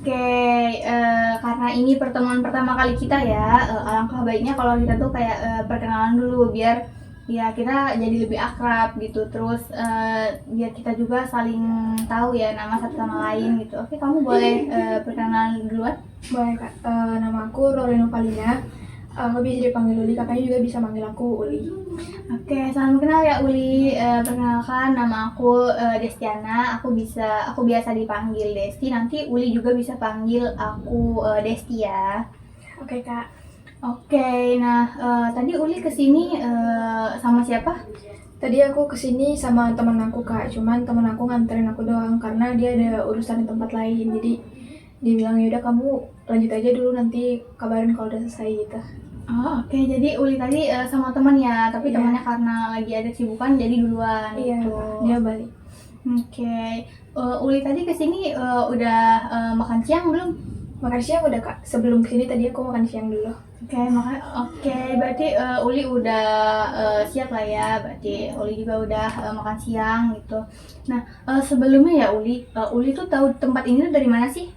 Oke, karena ini pertemuan pertama kali kita ya, alangkah baiknya kalau kita tuh kayak perkenalan dulu biar ya kita jadi lebih akrab gitu. Terus biar kita juga saling tahu ya nama satu sama lain gitu. Oke, kamu boleh perkenalan duluan. Boleh Kak, nama aku Rolino Palina. Aku bisa dipanggil Uli, kakaknya juga bisa manggil aku Uli. Oke, salam kenal ya Uli. Perkenalkan nama aku Destiana. Aku biasa dipanggil Desti. Nanti Uli juga bisa panggil aku Desti ya. Oke Kak. Oke, nah tadi Uli kesini sama siapa? Tadi aku kesini sama teman aku Kak, cuman teman aku nganterin aku doang karena dia ada urusan di tempat lain. Jadi dia bilang yaudah kamu lanjut aja dulu, nanti kabarin kalau udah selesai gitu. Oh, oke. Jadi Uli tadi sama teman ya, tapi Iya. temannya karena lagi ada kesibukan jadi duluan Iya, gitu. dia balik. Oke. Uli tadi kesini udah makan siang belum? Makan siang udah Kak, sebelum kesini tadi aku makan siang dulu. Oke, berarti Uli udah siap lah ya. Berarti Uli juga udah makan siang gitu. Nah, sebelumnya ya Uli tuh tahu tempat ini tuh dari mana sih?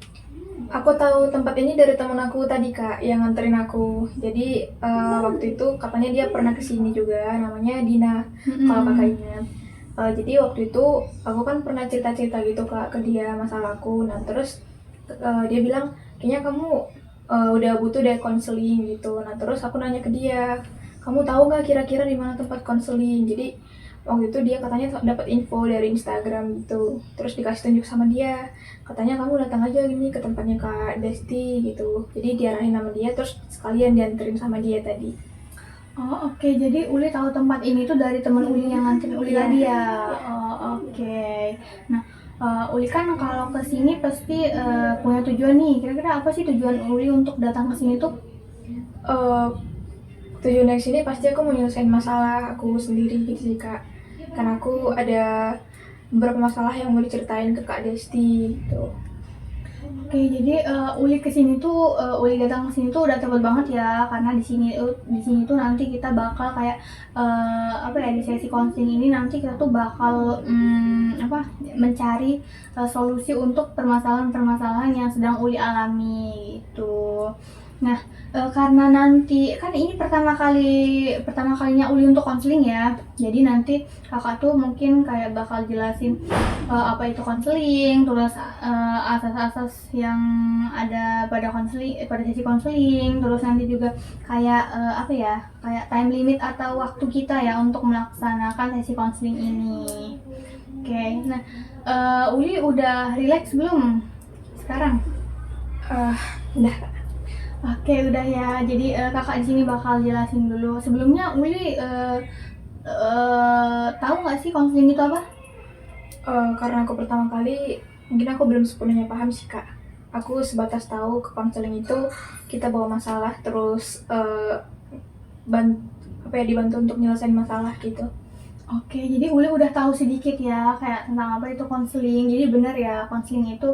Aku tahu tempat ini dari temen aku tadi Kak, yang nganterin aku. Jadi waktu itu katanya dia pernah kesini juga, namanya Dina, kalau kakak ingat. Jadi waktu itu aku kan pernah cerita-cerita gitu Kak ke dia masalahku. Nah terus dia bilang kayaknya kamu udah butuh deh konseling gitu. Nah terus aku nanya ke dia, kamu tahu nggak kira-kira di mana tempat konseling? Jadi waktu itu dia katanya dapat info dari Instagram gitu, terus dikasih tunjuk sama dia, katanya kamu datang aja gini ke tempatnya Kak Desti gitu. Jadi diarahin sama dia, terus sekalian dianterin sama dia tadi. Oh, oke. Jadi Uli tahu tempat ini tuh dari teman Uli yang nganterin Uli Iya. tadi ya. Oh, oke. Nah, Uli kan kalau ke sini pasti punya tujuan nih. Kira-kira apa sih tujuan Uli untuk datang ke sini tuh? Eh, Tujuan dari sini pasti aku mau nyelesain masalah aku sendiri gitu sih Kak, karena aku ada beberapa masalah yang mau diceritain ke Kak Desti gitu. Oke, jadi Uli kesini tuh Uli datang ke sini tuh udah tebel banget ya, karena di sini tuh nanti kita bakal kayak apa ya, di sesi konseling ini nanti kita tuh bakal apa, mencari solusi untuk permasalahan-permasalahan yang sedang Uli alami gitu. Nah, karena nanti kan ini pertama kalinya Uli untuk konseling ya. Jadi nanti kakak tuh mungkin kayak bakal jelasin apa itu konseling, terus asas-asas yang ada pada sesi konseling, terus nanti juga kayak apa ya, kayak time limit atau waktu kita ya untuk melaksanakan sesi konseling ini. Oke, nah Uli udah relax belum sekarang? Udah Kak. Oke, udah ya. Jadi kakak di sini bakal jelasin dulu. Sebelumnya Uli tahu nggak sih konseling itu apa? Karena aku pertama kali, mungkin aku belum sepenuhnya paham sih Kak. Aku sebatas tahu ke konseling itu kita bawa masalah, terus dibantu untuk nyelesain masalah gitu. Oke, jadi Uli udah tahu sedikit ya kayak tentang apa itu konseling. Jadi benar ya, konseling itu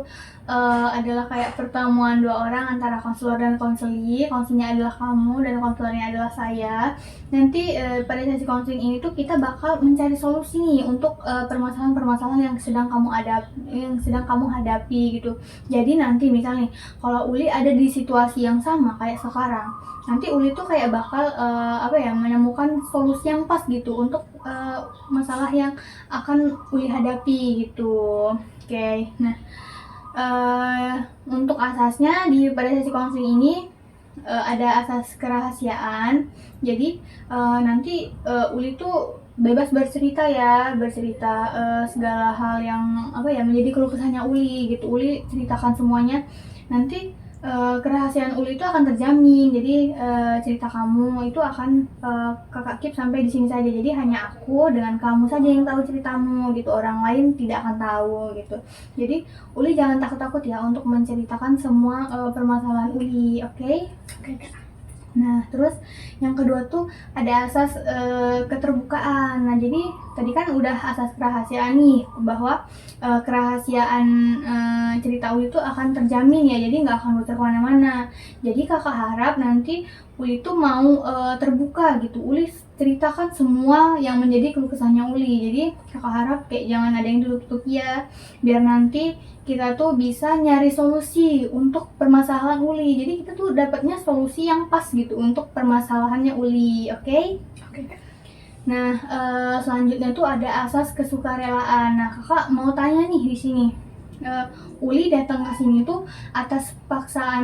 adalah kayak pertemuan dua orang antara konselor dan konseli. Konselnya adalah kamu dan konselornya adalah saya. Nanti pada sesi konseling ini tuh kita bakal mencari solusi nih untuk permasalahan-permasalahan yang sedang kamu hadapi gitu. Jadi nanti misalnya kalau Uli ada di situasi yang sama kayak sekarang, nanti Uli tuh kayak bakal apa ya, menemukan solusi yang pas gitu untuk masalah yang akan Uli hadapi gitu. Oke, nah untuk asasnya pada sesi konseling ini ada asas kerahasiaan. Jadi nanti Uli tuh bebas bercerita ya, segala hal yang apa ya menjadi keluh kesahnya Uli gitu. Uli ceritakan semuanya. Nanti kerahasiaan Uli itu akan terjamin. Jadi cerita kamu itu akan kakak keep sampai di sini saja. Jadi hanya aku dengan kamu saja yang tahu ceritamu gitu. Orang lain tidak akan tahu gitu. Jadi Uli jangan takut-takut ya untuk menceritakan semua permasalahan Uli, oke? Oke Kak. Nah, terus yang kedua tuh ada asas keterbukaan. Nah, jadi tadi kan udah asas kerahasiaan nih, bahwa kerahasiaan cerita Uli tuh akan terjamin ya, jadi nggak akan bocor kemana-mana. Jadi kakak harap nanti Uli tuh mau terbuka gitu. Uli ceritakan semua yang menjadi keluh kesahnya Uli. Jadi kakak harap kayak jangan ada yang tutup-tutupi ya, biar nanti kita tuh bisa nyari solusi untuk permasalahan Uli. Jadi kita tuh dapatnya solusi yang pas gitu untuk permasalahannya Uli, oke? Oke Kak. Nah, selanjutnya tuh ada asas kesukarelaan. Nah, kakak mau tanya nih di sini. Uli datang ke sini tuh atas paksaan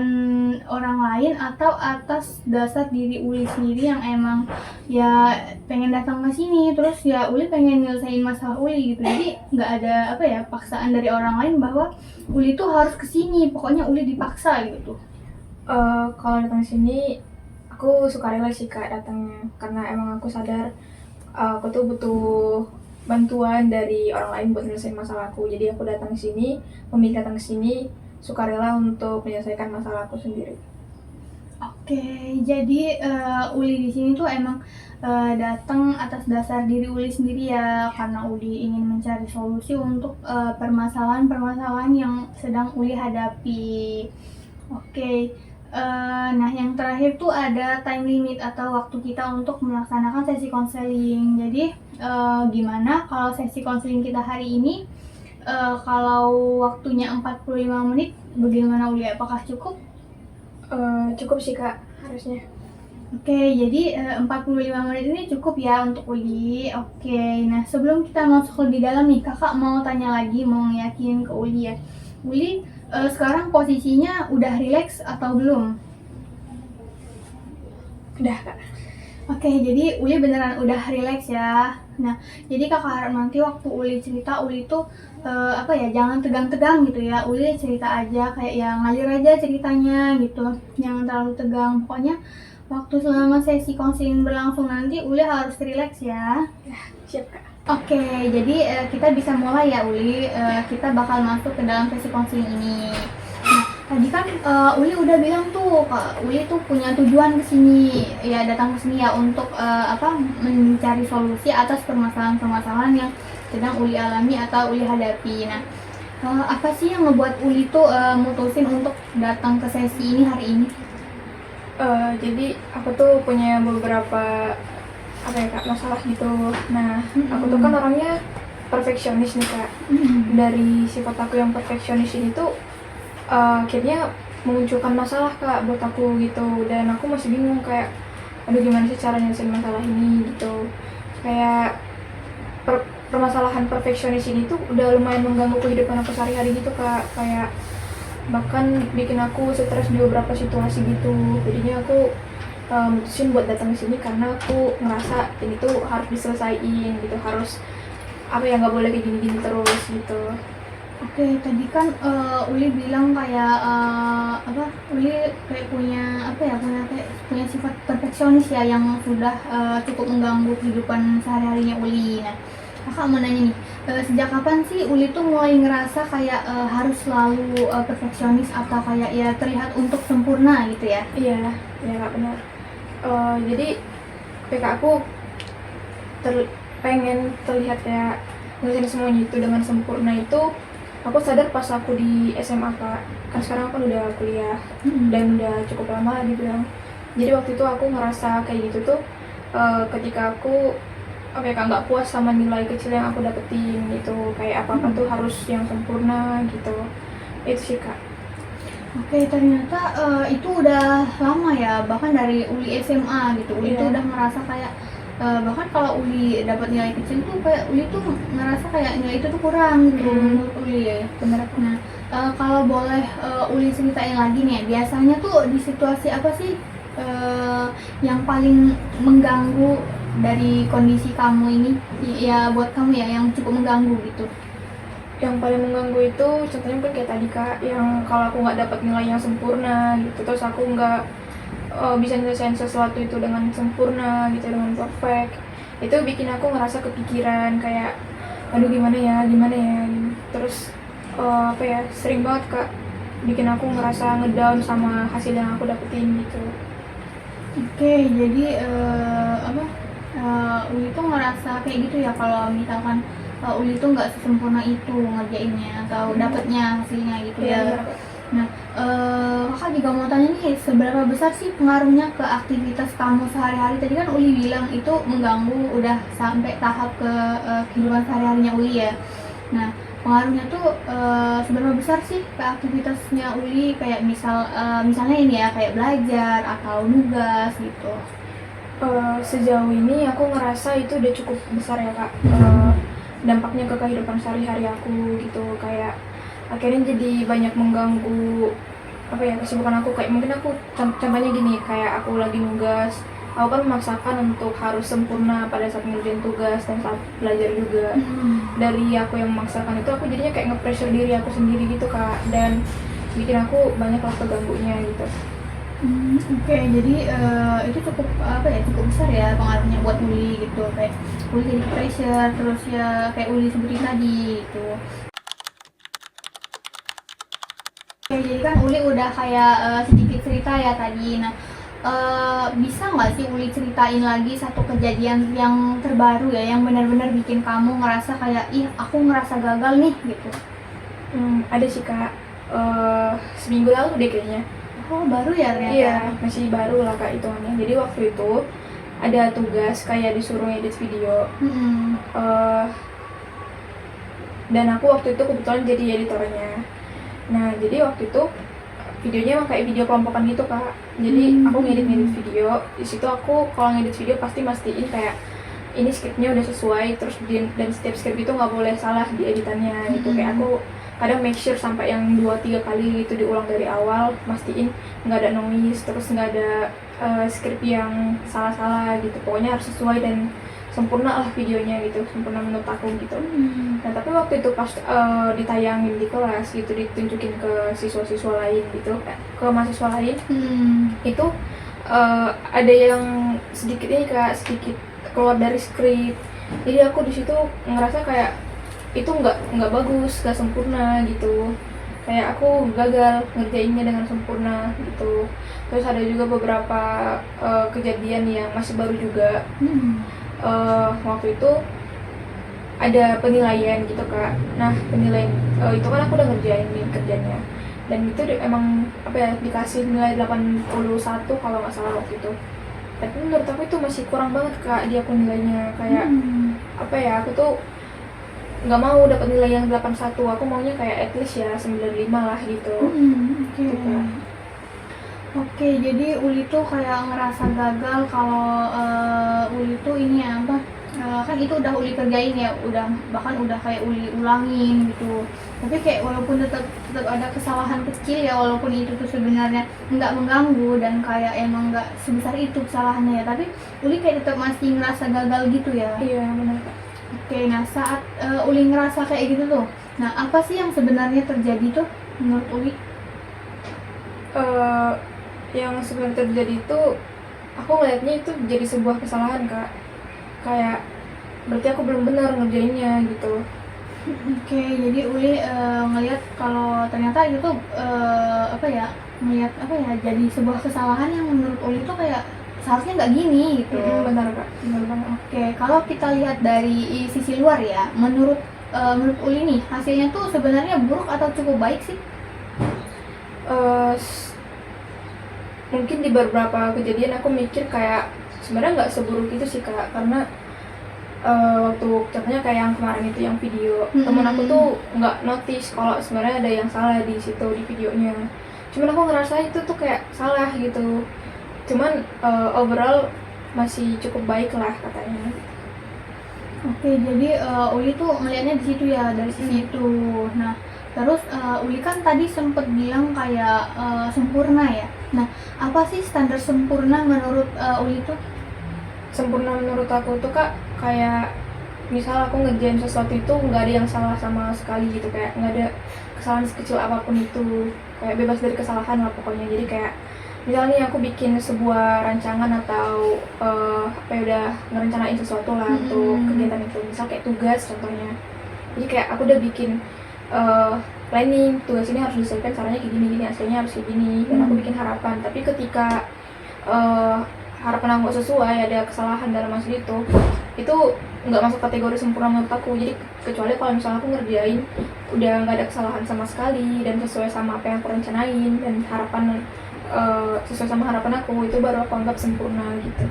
orang lain atau atas dasar diri Uli sendiri yang emang ya pengen datang ke sini, terus ya Uli pengen nyelesain masalah Uli gitu. Jadi nggak ada apa ya paksaan dari orang lain bahwa Uli tuh harus ke sini, pokoknya Uli dipaksa gitu. Kalau datang sini aku sukarela sih Kak datangnya, karena emang aku sadar aku tuh butuh bantuan dari orang lain buat nyelesain masalahku. Jadi aku datang ke sini, memilih datang ke sini sukarela untuk menyelesaikan masalahku sendiri. Oke, jadi Uli di sini tuh emang datang atas dasar diri Uli sendiri ya, karena Uli ingin mencari solusi untuk permasalahan-permasalahan yang sedang Uli hadapi. Oke, nah yang terakhir tuh ada time limit atau waktu kita untuk melaksanakan sesi konseling. Jadi gimana kalau sesi konseling kita hari ini kalau waktunya 45 menit, bagaimana Uli? Apakah cukup? Cukup sih Kak, harusnya. Oke, jadi 45 menit ini cukup ya untuk Uli. Oke, nah sebelum kita masuk lebih dalam nih, kakak mau tanya lagi, mau ngeyakinin ke Uli ya. Uli, sekarang posisinya udah rileks atau belum? Udah Kak. Oke, jadi Uli beneran udah rileks ya. Nah, jadi kakak harap nanti waktu Uli cerita, Uli tuh apa ya, jangan tegang-tegang gitu ya. Uli cerita aja kayak ya ngalir aja ceritanya gitu. Jangan terlalu tegang. Pokoknya waktu selama sesi konseling berlangsung nanti Uli harus rileks ya. Siap Kak. Oke, jadi kita bisa mulai ya Uli. Kita bakal masuk ke dalam sesi konseling ini. Nah, tadi kan Uli udah bilang tuh, Kak, Uli tuh punya tujuan ke sini, ya datang ke sini ya untuk mencari solusi atas permasalahan-permasalahan yang sedang Uli alami atau Uli hadapi. Nah, apa sih yang ngebuat Uli tuh mutusin untuk datang ke sesi ini hari ini? Jadi aku tuh punya beberapa apa ya Kak, masalah gitu. Nah, aku tuh kan orangnya perfeksionis nih Kak. Dari sifat aku yang perfeksionis ini tuh akhirnya memunculkan masalah Kak buat aku gitu, dan aku masih bingung kayak aduh gimana sih cara nyelesain masalah ini gitu. Kayak permasalahan perfeksionis ini tuh udah lumayan mengganggu kehidupan aku sehari-hari gitu Kak, kayak bahkan bikin aku stres di beberapa situasi gitu. Jadinya aku mutusin buat datang ke sini karena aku ngerasa ini tuh harus diselesaiin gitu, harus apa ya, nggak boleh kayak gini-gini terus gitu. Oke, tadi kan Uli bilang kayak Uli kayak punya apa ya, punya sifat perfeksionis ya yang sudah cukup mengganggu kehidupan sehari-harinya Uli. Nah, kakak mau nanya nih, sejak kapan sih Uli tuh mulai ngerasa kayak harus selalu perfeksionis atau kayak ya terlihat untuk sempurna gitu ya? Iya, ya nggak benar. Jadi PK aku pengen terlihat kayak ngelakuin semuanya itu dengan sempurna itu aku sadar pas aku di SMA Kak. Kan sekarang aku udah kuliah dan udah cukup lama dibilang. Jadi waktu itu aku ngerasa kayak gitu tuh ketika aku nggak puas sama nilai kecil yang aku dapetin gitu, kayak apa-apa tuh harus yang sempurna gitu. Itu sih Kak. Oke, ternyata itu udah lama ya, bahkan dari Uli SMA gitu. Uli tuh udah merasa kayak bahkan kalau Uli dapat nilai kecil tuh kayak Uli tuh ngerasa kayak nilai itu tuh kurang gitu menurut Uli ya. Bener. Nah, kalau boleh Uli ceritain lagi nih, biasanya tuh di situasi apa sih yang paling mengganggu dari kondisi kamu ini? Ya buat kamu ya, yang cukup mengganggu gitu. Yang paling mengganggu itu contohnya kan kayak tadi Kak, yang kalau aku nggak dapat nilai yang sempurna gitu, terus aku nggak bisa nyelesain sesuatu itu dengan sempurna gitu, dengan perfect, itu bikin aku ngerasa kepikiran kayak aduh gimana ya gitu. Terus sering banget Kak bikin aku ngerasa ngedown sama hasil yang aku dapetin gitu. Oke, jadi Uli tuh ngerasa kayak gitu ya kalau misalkan Uli tuh nggak sesempurna itu ngerjainnya atau dapetnya hasilnya gitu ya. Nah, kakak juga mau tanya nih, seberapa besar sih pengaruhnya ke aktivitas kamu sehari-hari? Tadi kan Uli bilang itu mengganggu udah sampai tahap ke kehidupan sehari-harinya Uli ya. Nah, pengaruhnya tuh seberapa besar sih ke aktivitasnya Uli? Kayak misalnya ini ya, kayak belajar atau nugas gitu. Sejauh ini aku ngerasa itu udah cukup besar ya kak, dampaknya ke kehidupan sehari-hari aku gitu, kayak akhirnya jadi banyak mengganggu apa ya kesibukan aku. Kayak mungkin aku contohnya gini, kayak aku lagi nugas, aku kan memaksakan untuk harus sempurna pada saat ngerjain tugas dan saat belajar juga. Dari aku yang memaksakan itu, aku jadinya kayak nge-pressure diri aku sendiri gitu kak, dan bikin aku banyak lah keganggunya gitu. Oke, jadi itu cukup apa ya, cukup besar ya pengaruhnya buat Uli gitu. Kayak Uli jadi pressure, terus ya kayak Uli sebutin tadi gitu. Oke, jadi kan Uli udah kayak sedikit cerita ya tadi. Nah, bisa nggak sih Uli ceritain lagi satu kejadian yang terbaru ya, yang benar-benar bikin kamu ngerasa kayak, ih aku ngerasa gagal nih gitu. Ada sih kak, seminggu lalu deh kayaknya. Oh baru ya ternyata. Iya, masih baru lah kak hitungannya. Jadi waktu itu ada tugas kayak disuruh edit video, dan aku waktu itu kebetulan jadi editornya. Nah jadi waktu itu videonya emang kayak video kelompokan gitu kak. Jadi aku ngedit video. Di situ aku kalau ngedit video pasti mastiin kayak ini skripnya udah sesuai, terus dan setiap skrip itu nggak boleh salah di editannya gitu. Kayak aku kadang make sure sampai yang 2-3 kali gitu diulang dari awal, mastiin nggak ada noise, terus nggak ada skrip yang salah-salah gitu. Pokoknya harus sesuai dan sempurna lah videonya gitu, sempurna menurut aku gitu. Nah tapi waktu itu pas ditayangin di kelas gitu, ditunjukin ke siswa-siswa lain gitu, ke mahasiswa lain, itu ada yang sedikit ini kak, sedikit keluar dari skrip. Jadi aku di situ ngerasa kayak itu nggak bagus, nggak sempurna gitu, kayak aku gagal ngerjainnya dengan sempurna gitu. Terus ada juga beberapa kejadian yang masih baru juga. Waktu itu ada penilaian gitu kak. Nah penilaian itu kan aku udah ngerjain nih kerjanya, dan itu emang apa ya, dikasih nilai 81 kalau nggak salah waktu itu. Tapi menurut aku itu masih kurang banget kak, dia aku nilainya kayak apa ya, aku tuh nggak mau dapat nilai yang 81, aku maunya kayak at least ya 95 lah gitu. Gitu, Kak. Oke, jadi Uli tuh kayak ngerasa gagal kalau Uli tuh ini ya apa, kan itu udah Uli kerjain ya, bahkan udah kayak Uli ulangin gitu. Tapi kayak walaupun tetap ada kesalahan kecil ya, walaupun itu tuh sebenarnya nggak mengganggu dan kayak emang nggak sebesar itu kesalahannya ya, tapi Uli kayak tetap masih ngerasa gagal gitu ya. Iya benar kak. Oke, nah saat Uli ngerasa kayak gitu tuh, nah apa sih yang sebenarnya terjadi tuh menurut Uli? Yang sebenarnya terjadi itu, aku ngeliatnya itu jadi sebuah kesalahan kak, kayak berarti aku belum benar ngerjainnya gitu. Oke, jadi Uli ngelihat kalau ternyata itu tuh apa ya, ngelihat apa ya, jadi sebuah kesalahan yang menurut Uli tuh kayak seharusnya nggak gini gitu. Benar kak, benar banget. Oke, kalau kita lihat dari sisi luar ya, menurut Uli nih hasilnya tuh sebenarnya buruk atau cukup baik sih? Mungkin di beberapa kejadian aku mikir kayak sebenarnya nggak seburuk itu sih kak, karena waktu contohnya kayak yang kemarin itu yang video, temen aku tuh nggak notice kalau sebenarnya ada yang salah di situ di videonya. Cuman aku ngerasa itu tuh kayak salah gitu. Cuman overall masih cukup baik lah katanya. Oke, jadi Uli tuh melihatnya di situ ya, dari sisi itu. Nah, terus Uli kan tadi sempet bilang kayak sempurna ya. Nah, apa sih standar sempurna menurut Uli tuh? Sempurna menurut aku tuh kak, kayak misal aku ngerjain sesuatu itu nggak ada yang salah sama sekali gitu, kayak nggak ada kesalahan sekecil apapun itu, kayak bebas dari kesalahan lah pokoknya. Jadi kayak misalnya aku bikin sebuah rancangan atau apa ya, udah ngerencanain sesuatu lah untuk kegiatan itu, misal kayak tugas contohnya. Jadi kayak aku udah bikin planning tugas ini harus diselesaikan caranya kayak gini, hasilnya harus kayak gini, dan aku bikin harapan. Tapi ketika harapan aku nggak sesuai, ada kesalahan dalam hasil itu itu nggak masuk kategori sempurna menurut aku. Jadi kecuali kalau misalnya aku ngerjain udah nggak ada kesalahan sama sekali dan sesuai sama apa yang aku rencanain dan harapan sesuai sama harapan aku, itu baru aku anggap sempurna gitu.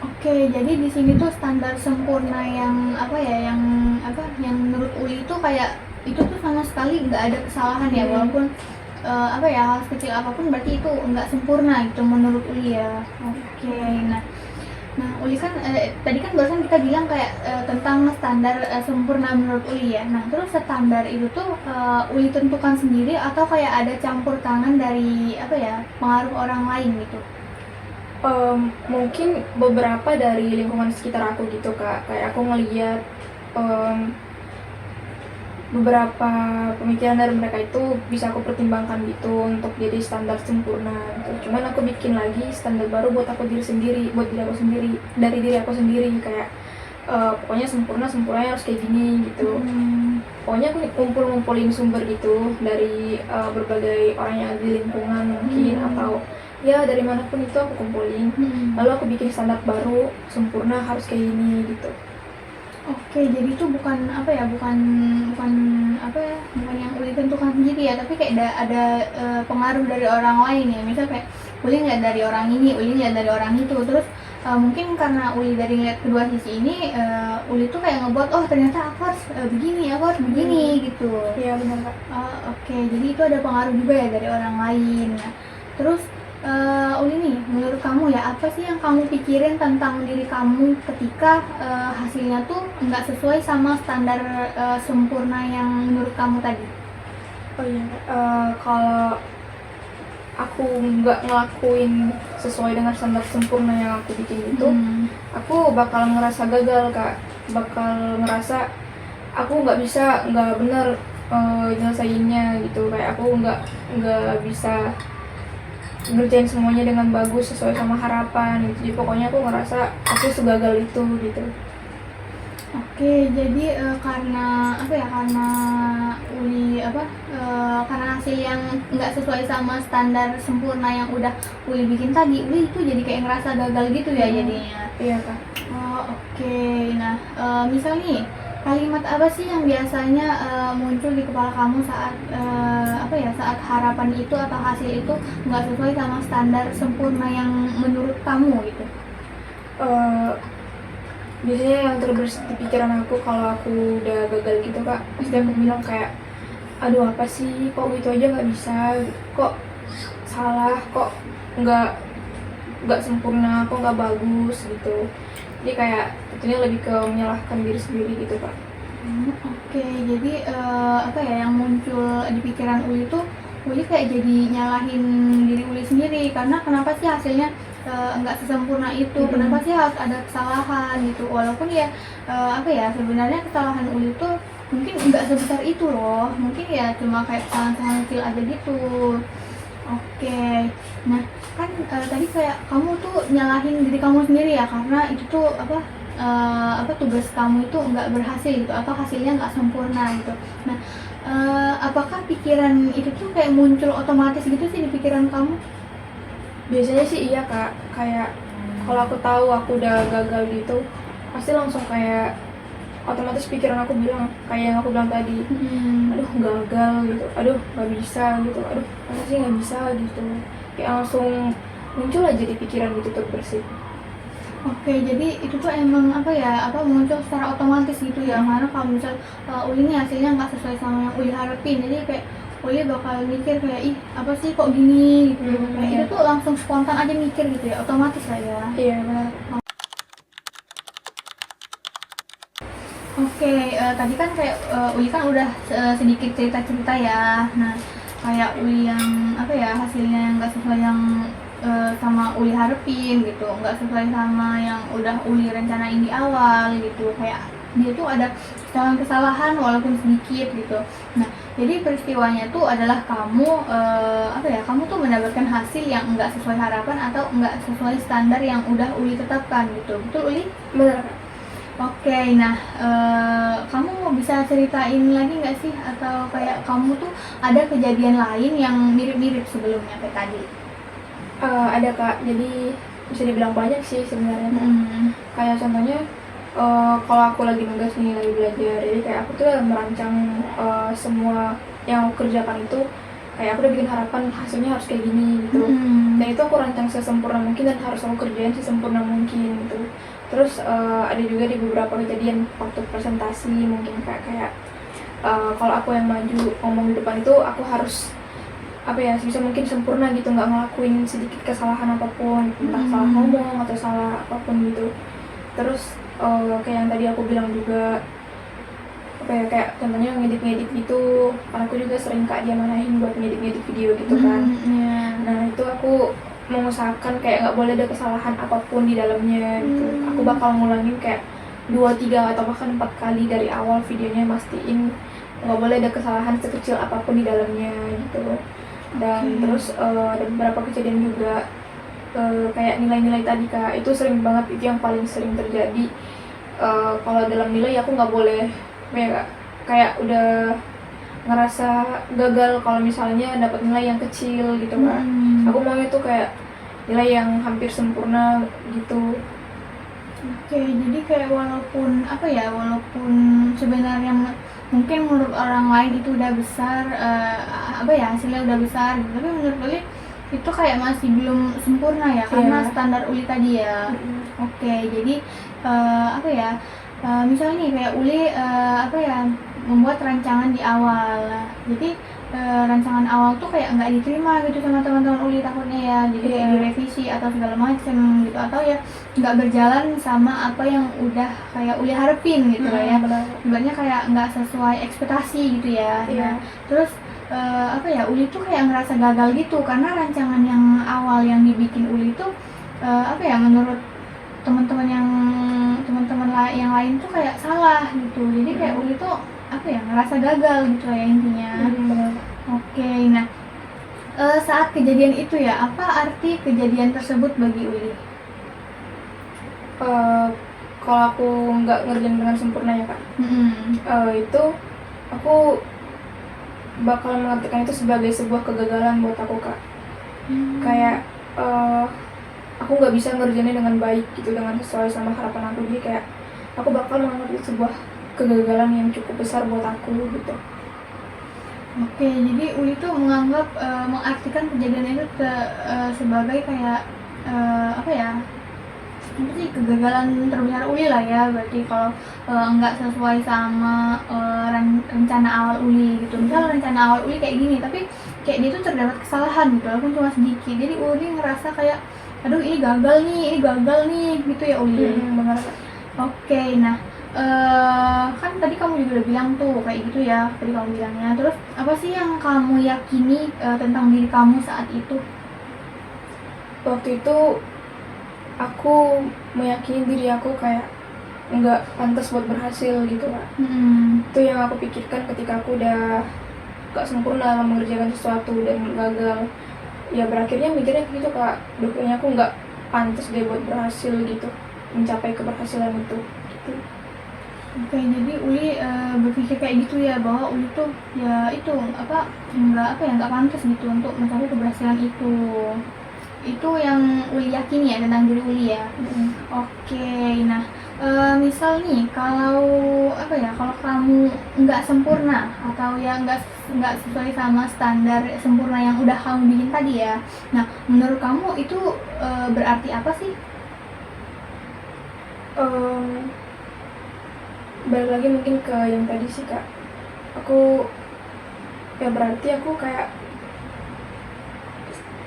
Oke, jadi di sini tuh standar sempurna yang apa ya, yang menurut Uli itu kayak itu tuh sama sekali nggak ada kesalahan ya, walaupun apa ya, hal kecil apapun berarti itu nggak sempurna gitu menurut Uli ya. Oke, nah Uli kan tadi kan barusan kita bilang kayak tentang standar sempurna menurut Uli ya. Nah terus standar itu tuh Uli tentukan sendiri atau kayak ada campur tangan dari apa ya, pengaruh orang lain gitu? Mungkin beberapa dari lingkungan sekitar aku gitu Kak, kayak aku ngeliat beberapa pemikiran dari mereka itu bisa aku pertimbangkan gitu untuk jadi standar sempurna gitu. Cuman aku bikin lagi standar baru buat aku diri sendiri, buat diri aku sendiri, dari diri aku sendiri, kayak pokoknya sempurnanya harus kayak gini gitu. Pokoknya aku ngumpulin sumber gitu dari berbagai orang yang ada di lingkungan mungkin, atau ya dari manapun itu aku kumpulin, lalu aku bikin standar baru sempurna harus kayak gini gitu. Oke, jadi itu bukan apa ya, bukan apa ya, bukan yang Uli tentukan sendiri ya, tapi kayak ada pengaruh dari orang lain ya. Misal kayak Uli ngeliat dari orang ini, Uli ngeliat dari orang itu, terus mungkin karena Uli dari ngeliat kedua sisi ini, Uli tuh kayak ngebuat, oh ternyata aku harus begini, aku harus begini gitu. Iya benar Kak. Oke, jadi itu ada pengaruh juga ya dari orang lain. Nah, terus Uli nih, menurut kamu ya, apa sih yang kamu pikirin tentang diri kamu ketika hasilnya tuh nggak sesuai sama standar sempurna yang menurut kamu tadi? Oh iya, kalau aku nggak ngelakuin sesuai dengan standar sempurna yang aku bikin itu, aku bakal ngerasa gagal Kak, bakal ngerasa aku nggak bener nyelesainnya gitu, kayak aku nggak bisa ngerjain semuanya dengan bagus sesuai sama harapan gitu. Jadi pokoknya aku ngerasa aku segagal itu gitu. Oke, jadi karena apa ya, karena Uli karena hasil yang nggak sesuai sama standar sempurna yang udah Uli bikin tadi, Uli itu jadi kayak ngerasa gagal gitu ya jadinya. Iya Kak. Oke. Nah, misal nih, kalimat apa sih yang biasanya muncul di kepala kamu saat saat harapan itu atau hasil itu nggak sesuai sama standar sempurna yang menurut kamu gitu? Biasanya yang terbersit di pikiran aku kalau aku udah gagal gitu Kak, pasti aku bilang kayak, aduh apa sih, kok gitu aja nggak bisa, kok salah, kok nggak sempurna, kok nggak bagus gitu. Jadi kayak tentunya lebih ke menyalahkan diri sendiri gitu Kak. Oke, jadi yang muncul di pikiran Uli tuh, Uli kayak jadi nyalahin diri Uli sendiri, karena kenapa sih hasilnya nggak sesempurna itu, kenapa sih harus ada kesalahan gitu, walaupun ya sebenarnya kesalahan Uli tuh mungkin nggak sebesar itu loh, mungkin ya cuma kayak kesalahan kecil aja gitu. Oke, nah kan tadi kayak kamu tuh nyalahin diri kamu sendiri ya, karena itu tuh tugas kamu itu nggak berhasil gitu, atau hasilnya nggak sempurna gitu. Nah, apakah pikiran itu tuh kayak muncul otomatis gitu sih di pikiran kamu? Biasanya sih iya Kak, kayak kalau aku tahu aku udah gagal gitu, pasti langsung kayak otomatis pikiran aku bilang kayak yang aku bilang tadi, aduh gagal gitu, aduh nggak bisa gitu, aduh masa sih nggak bisa gitu, kayak langsung muncul aja di pikiran gitu terbersit. Oke, jadi itu tuh emang muncul secara otomatis gitu ya, karena kalau misal Uli nih hasilnya nggak sesuai sama yang Uli harapin, jadi kayak Uli bakal mikir kayak, ih apa sih kok gini gitu, kayak itu tuh langsung spontan aja mikir gitu ya, otomatis lah ya. Iya benar. Oke, tadi kan kayak Uli kan udah sedikit cerita-cerita ya. Nah, kayak Uli yang hasilnya yang nggak sesuai yang sama Uli harapin gitu, nggak sesuai sama yang udah Uli rencanain di awal gitu. Kayak dia tuh ada kesalahan walaupun sedikit gitu. Nah, jadi peristiwanya tuh adalah kamu kamu tuh mendapatkan hasil yang nggak sesuai harapan atau nggak sesuai standar yang udah Uli tetapkan gitu. Betul Uli? Benar. Oke, nah kamu bisa ceritain lagi nggak sih, atau kayak kamu tuh ada kejadian lain yang mirip-mirip sebelumnya kayak tadi? Ada Kak, jadi bisa dibilang banyak sih sebenarnya Kak. Kayak contohnya Kalau aku lagi nugas nih, lagi belajar, jadi kayak aku tuh merancang semua yang aku kerjakan itu, kayak aku udah bikin harapan hasilnya harus kayak gini gitu. Dan itu aku rancang sesempurna mungkin dan harus aku kerjain sesempurna mungkin gitu. Terus ada juga di beberapa kejadian waktu presentasi mungkin kayak kalau aku yang maju ngomong di depan itu aku harus apa ya, sebisa mungkin sempurna gitu, nggak ngelakuin sedikit kesalahan apapun, entah salah ngomong atau salah apapun gitu. Terus kayak yang tadi aku bilang juga, apa ya, kayak contohnya ngedit-ngedit gitu, karena aku juga sering Kak dia marahin buat ngedit-ngedit video gitu kan. Nah itu aku mengusahakan kayak nggak boleh ada kesalahan apapun di dalamnya gitu. Aku bakal ngulangin kayak 2, 3 atau bahkan 4 kali dari awal videonya, mastiin nggak boleh ada kesalahan sekecil apapun di dalamnya gitu. Dan terus ada beberapa kejadian juga kayak nilai-nilai tadi Kak, itu sering banget, itu yang paling sering terjadi. Kalau dalam nilai aku nggak boleh kayak udah ngerasa gagal kalau misalnya dapat nilai yang kecil gitu Kak. Aku maunya tuh kayak nilai yang hampir sempurna gitu. Oke, jadi kayak walaupun apa ya, walaupun sebenarnya mungkin menurut orang lain itu udah besar, apa ya, hasilnya udah besar gitu, tapi menurut Uli itu kayak masih belum sempurna ya, karena standar Uli tadi ya. Oke, jadi apa ya, misalnya nih kayak Uli apa ya, membuat rancangan di awal, jadi rancangan awal tuh kayak nggak diterima gitu sama teman-teman Uli takutnya ya, jadi kayak direvisi atau segala macem gitu, atau ya nggak berjalan sama apa yang udah kayak Uli harapin gitu lah ya, sebenarnya kayak nggak sesuai ekspektasi gitu ya. Nah, terus apa ya, Uli tuh kayak ngerasa gagal gitu karena rancangan yang awal yang dibikin Uli tuh apa ya, menurut teman-teman yang lain tuh kayak salah gitu, jadi kayak Uli tuh apa ya, ngerasa gagal gitu ya intinya. Oke, nah saat kejadian itu ya, apa arti kejadian tersebut bagi Uli? Kalau aku nggak ngerjain dengan sempurna ya Kak, itu aku bakal mengartikan itu sebagai sebuah kegagalan buat aku Kak. Kayak aku nggak bisa ngerjainnya dengan baik gitu, dengan sesuai sama harapan aku, jadi kayak aku bakal menganggap itu sebuah kegagalan yang cukup besar buat aku gitu. Oke, jadi Uli tuh menganggap mengartikan kejadian itu sebagai kayak apa ya, apa sih, kegagalan terbesar Uli lah ya, berarti kalau nggak sesuai sama rencana awal Uli gitu. Misal rencana awal Uli kayak gini, tapi kayak dia tuh terdapat kesalahan gitu, walaupun cuma sedikit, jadi Uli ngerasa kayak aduh ini gagal nih gitu ya Uli. Benar. Oke, nah kan tadi kamu juga udah bilang tuh kayak gitu ya, tadi kamu bilangnya. Terus apa sih yang kamu yakini tentang diri kamu saat itu? Waktu itu aku meyakini diri aku kayak nggak pantas buat berhasil gitu Kak. Itu yang aku pikirkan ketika aku udah nggak sempurna dalam mengerjakan sesuatu dan gagal. Ya berakhirnya mikirnya gitu Kak, kayaknya aku nggak pantas deh buat berhasil gitu, mencapai keberhasilan itu gitu. Oke, jadi Uli berpikir kayak gitu ya, bahwa Uli tuh ya itu nggak pantas gitu untuk mencapai keberhasilan itu. Itu yang Uli yakini ya tentang diri Uli ya. Oke, nah misal nih kalau apa ya, kalau kamu nggak sempurna atau ya nggak sesuai sama standar sempurna yang udah kamu bikin tadi ya, nah menurut kamu itu berarti apa sih? Balik lagi mungkin ke yang tadi sih Kak, aku ya berarti aku kayak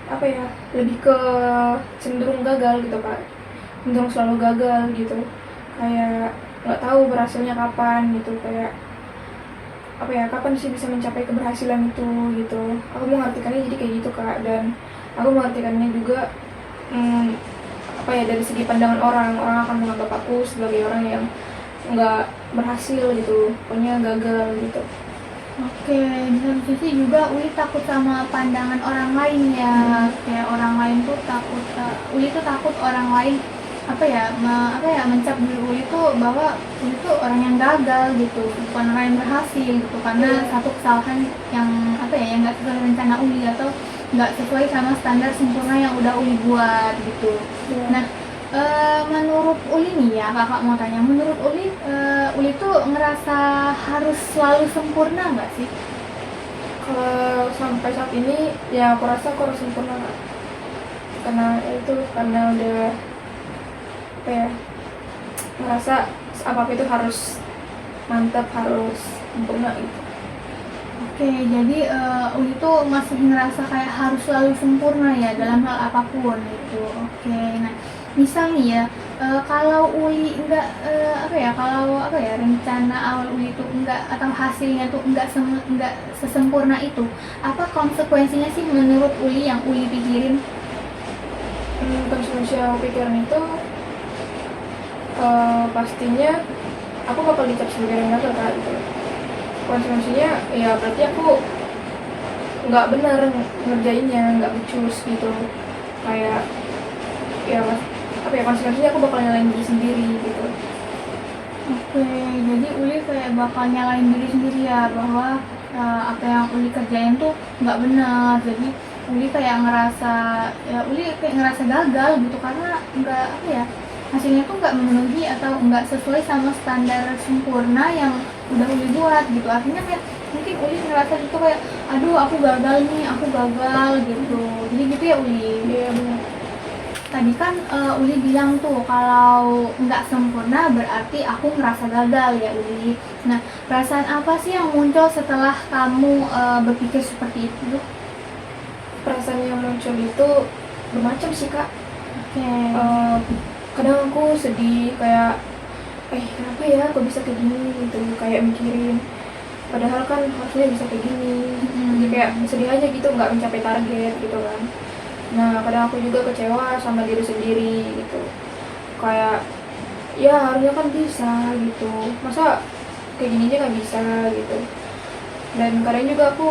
apa ya, lebih ke cenderung gagal gitu Kak, cenderung selalu gagal gitu, kayak nggak tahu berhasilnya kapan gitu, kayak apa ya, kapan sih bisa mencapai keberhasilan itu gitu. Aku mengartikannya jadi kayak gitu Kak, dan aku mengartikannya juga apa ya, dari segi pandangan orang akan menganggap aku sebagai orang yang nggak berhasil gitu, pokoknya gagal gitu. Oke, di satu sisi juga Uli takut sama pandangan orang lain ya, kayak orang lain tuh takut, Uli tuh takut orang lain mencap diri Uli tuh bahwa Uli tuh orang yang gagal gitu, bukan orang yang berhasil gitu, karena satu kesalahan yang yang nggak sesuai rencana Uli atau nggak sesuai sama standar sempurna yang udah Uli buat gitu. Nah Menurut Uli nih ya, kakak mau tanya, menurut Uli, Uli tuh ngerasa harus selalu sempurna nggak sih? Kalau sampai saat ini ya aku rasa aku harus sempurna Kak. Karena itu karena udah apa ya, merasa apa itu harus mantap, harus sempurna gitu. Oke, jadi Uli tuh masih ngerasa kayak harus selalu sempurna ya dalam hal apapun gitu. Oke, nah misal nih ya, kalau Uli nggak kalau apa ya rencana awal Uli tuh nggak atau hasilnya tuh nggak sesempurna itu, apa konsekuensinya sih menurut Uli yang Uli pikirin? Konsumsi yang aku pikirin itu pastinya aku bakal dicap sebagai orang gagal Kak gitu. Konsekuensinya ya berarti aku nggak benar ngerjainnya, nggak becus gitu. Kayak ya apa ya, konsekuensinya aku bakal nyalain diri sendiri gitu. Oke, jadi Uli kayak bakal nyalain diri sendiri ya bahwa apa yang Uli kerjain tuh nggak benar. Jadi Uli kayak ngerasa Uli kayak ngerasa gagal gitu karena nggak apa ya hasilnya tuh nggak memenuhi atau nggak sesuai sama standar sempurna yang udah Uli buat gitu. Artinya kayak mungkin Uli ngerasa gitu kayak aduh aku gagal nih, aku gagal gitu. Jadi gitu ya Uli. Iya benar. Tadi kan Uli bilang tuh kalau nggak sempurna berarti aku ngerasa gagal ya Uli. Nah, perasaan apa sih yang muncul setelah kamu berpikir seperti itu? Perasaan yang muncul itu bermacam sih Kak. Oke. Kadang aku sedih kayak kenapa ya kok bisa kayak gini gitu, kayak mikirin padahal kan harusnya bisa kayak gini. Jadi kayak sedih aja gitu, nggak mencapai target gitu kan. Nah kadang aku juga kecewa sama diri sendiri gitu, kayak ya harusnya kan bisa gitu, masa kayak gini aja nggak bisa gitu. Dan kadang juga aku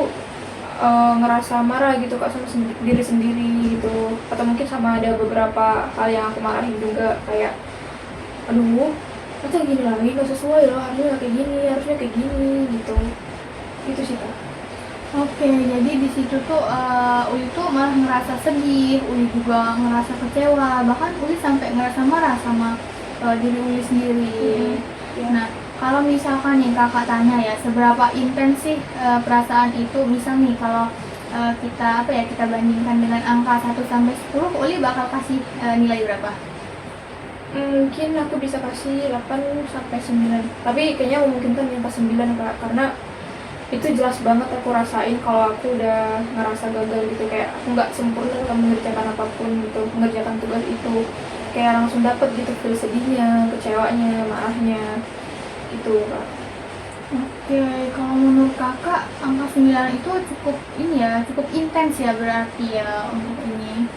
ngerasa marah gitu Kak sama diri sendiri gitu, atau mungkin sama ada beberapa hal yang aku marahin juga, kayak aduh masa gini lagi, nggak sesuai loh, harusnya nggak kayak gini, harusnya kayak gini gitu. Itu sih Kak. Oke, jadi di situ tuh Uli tuh malah ngerasa sedih, Uli juga ngerasa kecewa, bahkan Uli sampai ngerasa marah sama diri Uli sendiri. Ya. Nah, kalau misalkan nih kakak tanya ya, seberapa intens sih perasaan itu? Misal nih kalau kita kita bandingkan dengan angka 1 sampai 10, Uli bakal kasih nilai berapa? Mungkin aku bisa kasih 8 sampai 9. Tapi kayaknya memungkinkan yang pas 9 Kak, karena itu jelas banget aku rasain kalau aku udah ngerasa gagal gitu, kayak aku nggak sempurna dalam mengerjakan apapun gitu, mengerjakan tugas itu. Kayak langsung dapet gitu feel sedihnya, kecewanya, marahnya gitu Kak. Oke, kalau menurut kakak angka 9 itu cukup ini ya, cukup intens ya berarti ya untuk ini.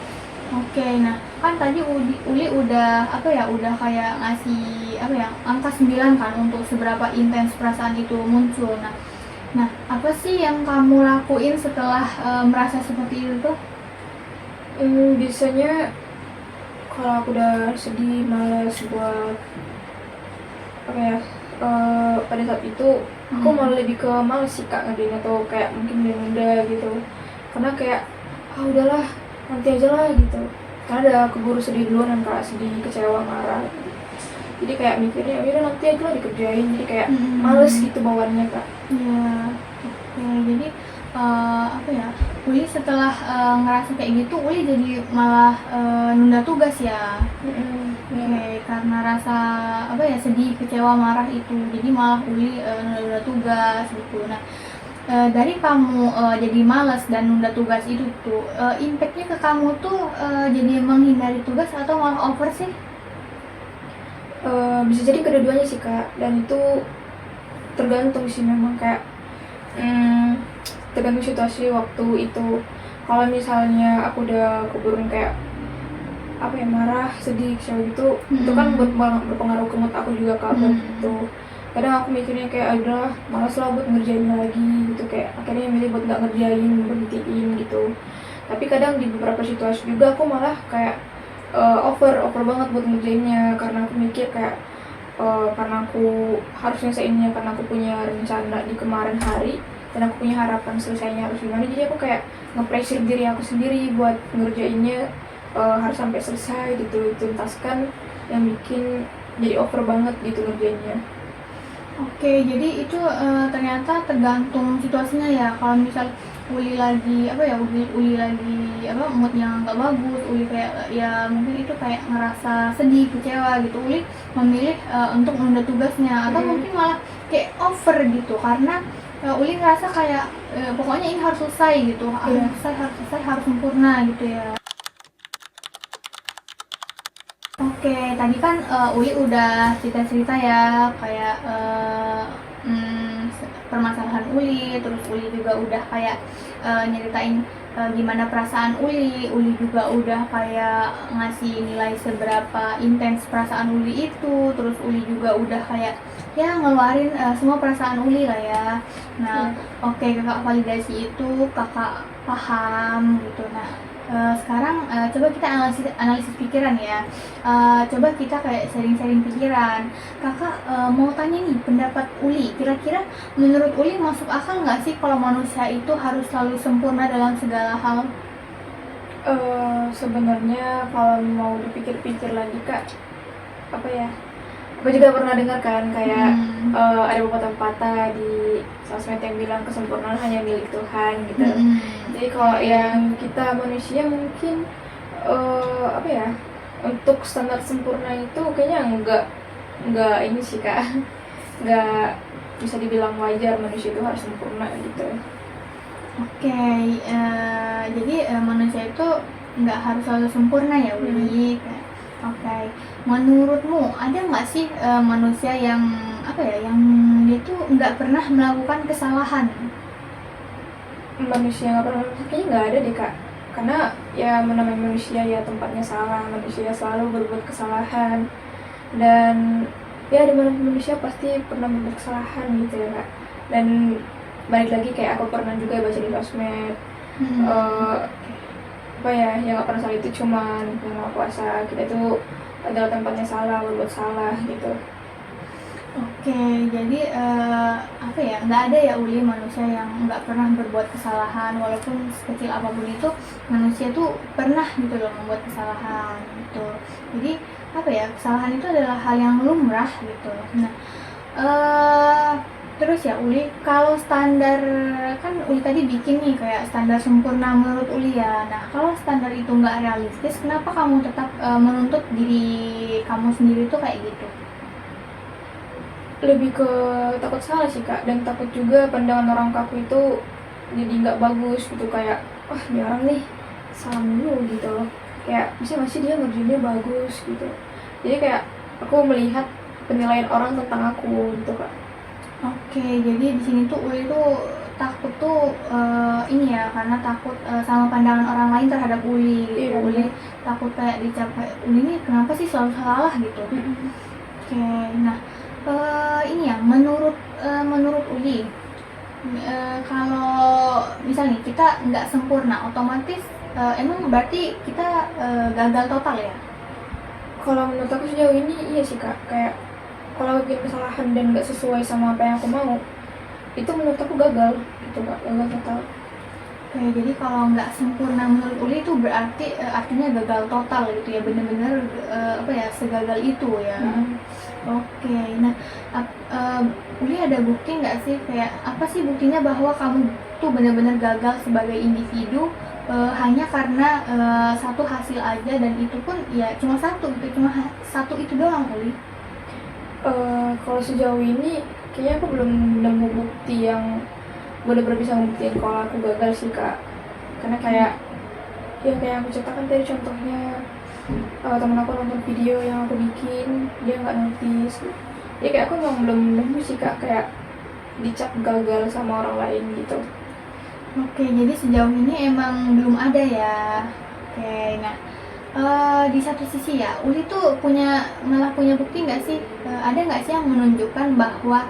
Oke, nah kan tadi Uli udah udah kayak ngasih angka 9 kan untuk seberapa intens perasaan itu muncul. Nah, apa sih yang kamu lakuin setelah merasa seperti itu tuh? Biasanya kalau aku udah sedih, malas buat pada saat itu aku malah lebih ke males sih Kak ngerjain, atau kayak mungkin nunda gitu, karena kayak udahlah nanti aja lah gitu, karena udah keburu sedih duluan kan Kak, sedih, kecewa, marah gitu. Jadi kayak mikirnya udah nanti aja lah dikerjain, jadi kayak males gitu bawaannya Kak. Ya, oke, jadi Uli setelah ngerasa kayak gitu, Uli jadi malah nunda tugas ya. Oke, karena rasa sedih, kecewa, marah itu, jadi malah Uli nunda tugas gitu. Nah, dari kamu jadi malas dan nunda tugas itu tuh, impactnya ke kamu tuh jadi menghindari tugas atau malah over sih? Bisa jadi kedua-duanya sih Kak, dan itu tergantung sih memang, kayak tergantung situasi waktu itu. Kalau misalnya aku udah keburu kayak marah, sedih, kecewa gitu, itu kan berpengaruh ke mood aku juga Kak, gitu. Kadang aku mikirnya kayak udah malas lah buat ngerjain lagi gitu, kayak akhirnya milih buat nggak ngerjain, berhentiin gitu. Tapi kadang di beberapa situasi juga aku malah kayak over banget buat ngerjainnya, karena aku mikir kayak karena aku harus nyelesainnya, karena aku punya rencana di kemarin hari dan aku punya harapan selesainya harus gimana, jadi aku kayak nge-pressure diri aku sendiri buat ngerjainnya harus sampai selesai gitu dituntaskan, yang bikin jadi over banget gitu ngerjainnya. Oke, jadi itu ternyata tergantung situasinya ya. Kalau misal Uli lagi apa ya, Uli lagi apa moodnya nggak bagus, Uli kayak ya mungkin itu kayak ngerasa sedih, kecewa gitu. Uli memilih untuk menunda tugasnya atau mungkin malah kayak over gitu karena Uli ngerasa kayak pokoknya ini harus selesai gitu, harus selesai, harus sempurna gitu ya. Oke, tadi kan Uli udah cerita-cerita ya kayak permasalahan Uli, terus Uli juga udah kayak nyeritain gimana perasaan Uli. Uli juga udah kayak ngasih nilai seberapa intens perasaan Uli itu, terus Uli juga udah kayak ya ngeluarin semua perasaan Uli lah ya. Nah, oke, kakak validasi itu, kakak paham gitu. Nah, sekarang coba kita analisis pikiran ya. Coba kita kayak sharing-sharing pikiran. Kakak mau tanya nih pendapat Uli. Kira-kira menurut Uli masuk akal nggak sih kalau manusia itu harus selalu sempurna dalam segala hal? Sebenarnya kalau mau dipikir-pikir lagi Kak, apa ya? Aku juga pernah dengar kan kayak ada beberapa pepatah di sosmed yang bilang kesempurnaan hanya milik Tuhan gitu. Jadi kalau yang kita manusia mungkin apa ya, untuk standar sempurna itu kayaknya nggak ini sih Kak, nggak bisa dibilang wajar manusia itu harus sempurna gitu. Oke, jadi manusia itu nggak harus selalu sempurna ya Uli. Oke, menurutmu ada nggak sih manusia yang apa ya, yang dia tuh nggak pernah melakukan kesalahan? Manusia nggak pernah, kayaknya nggak ada deh Kak, karena ya namanya manusia ya tempatnya salah, manusia selalu berbuat kesalahan, dan ya dimana manusia pasti pernah berbuat kesalahan gitu ya Kak. Dan balik lagi kayak aku pernah juga baca di sosmed, apa ya, yang nggak pernah salah itu cuman yang maha kuasa, kita itu adalah tempatnya salah, berbuat salah gitu. Oke, jadi apa ya, nggak ada ya Uli manusia yang nggak pernah berbuat kesalahan, walaupun sekecil apapun itu manusia tuh pernah gitu loh membuat kesalahan gitu. Jadi apa ya, kesalahan itu adalah hal yang lumrah gitu. Nah, terus ya Uli, kalau standar, kan Uli tadi bikin nih kayak standar sempurna menurut Uli ya. Nah, kalau standar itu nggak realistis, kenapa kamu tetap menuntut diri kamu sendiri tuh kayak gitu? Lebih ke takut salah sih Kak, dan takut juga pandangan orang ke aku itu jadi nggak bagus gitu, kayak wah ini orang nih salah mulu gitu loh, kayak masih dia ngerjainnya bagus gitu. Jadi kayak aku melihat penilaian orang tentang aku gitu Kak. Oke, jadi di sini tuh Uli tuh takut tuh ini ya, karena takut sama pandangan orang lain terhadap Uli gitu. Iya, Uli takut kayak dicap kayak Uli ini kenapa sih selalu salah gitu. Oke, nah ini ya menurut Uli, kalau misalnya kita nggak sempurna, otomatis emang berarti kita gagal total ya? Kalau menurut aku sejauh ini iya sih Kak, kayak kalau aku bikin kesalahan dan nggak sesuai sama apa yang aku mau, itu menurut aku gagal gitu Kak, gagal total. Oke, jadi kalau nggak sempurna menurut Uli itu berarti artinya gagal total gitu ya, bener-bener apa ya, segagal itu ya. Oke, nah Uli ada bukti nggak sih, kayak apa sih buktinya bahwa kamu tuh bener-bener gagal sebagai individu hanya karena satu hasil aja, dan itu pun ya cuma satu gitu, cuma satu itu doang Uli? Kalau sejauh ini kayaknya aku belum nemu bukti yang benar-benar bisa membuktikan kalau aku gagal sih Kak. Karena kayak ya kayak aku ceritakan tadi contohnya, temen aku nonton video yang aku bikin, dia nggak notice. Jadi kayak aku memang belum nemu sih Kak, kayak dicap gagal sama orang lain gitu. Oke, jadi sejauh ini emang belum ada ya. Oke, nah di satu sisi ya, Uli tuh malah punya bukti nggak sih? Ada nggak sih yang menunjukkan bahwa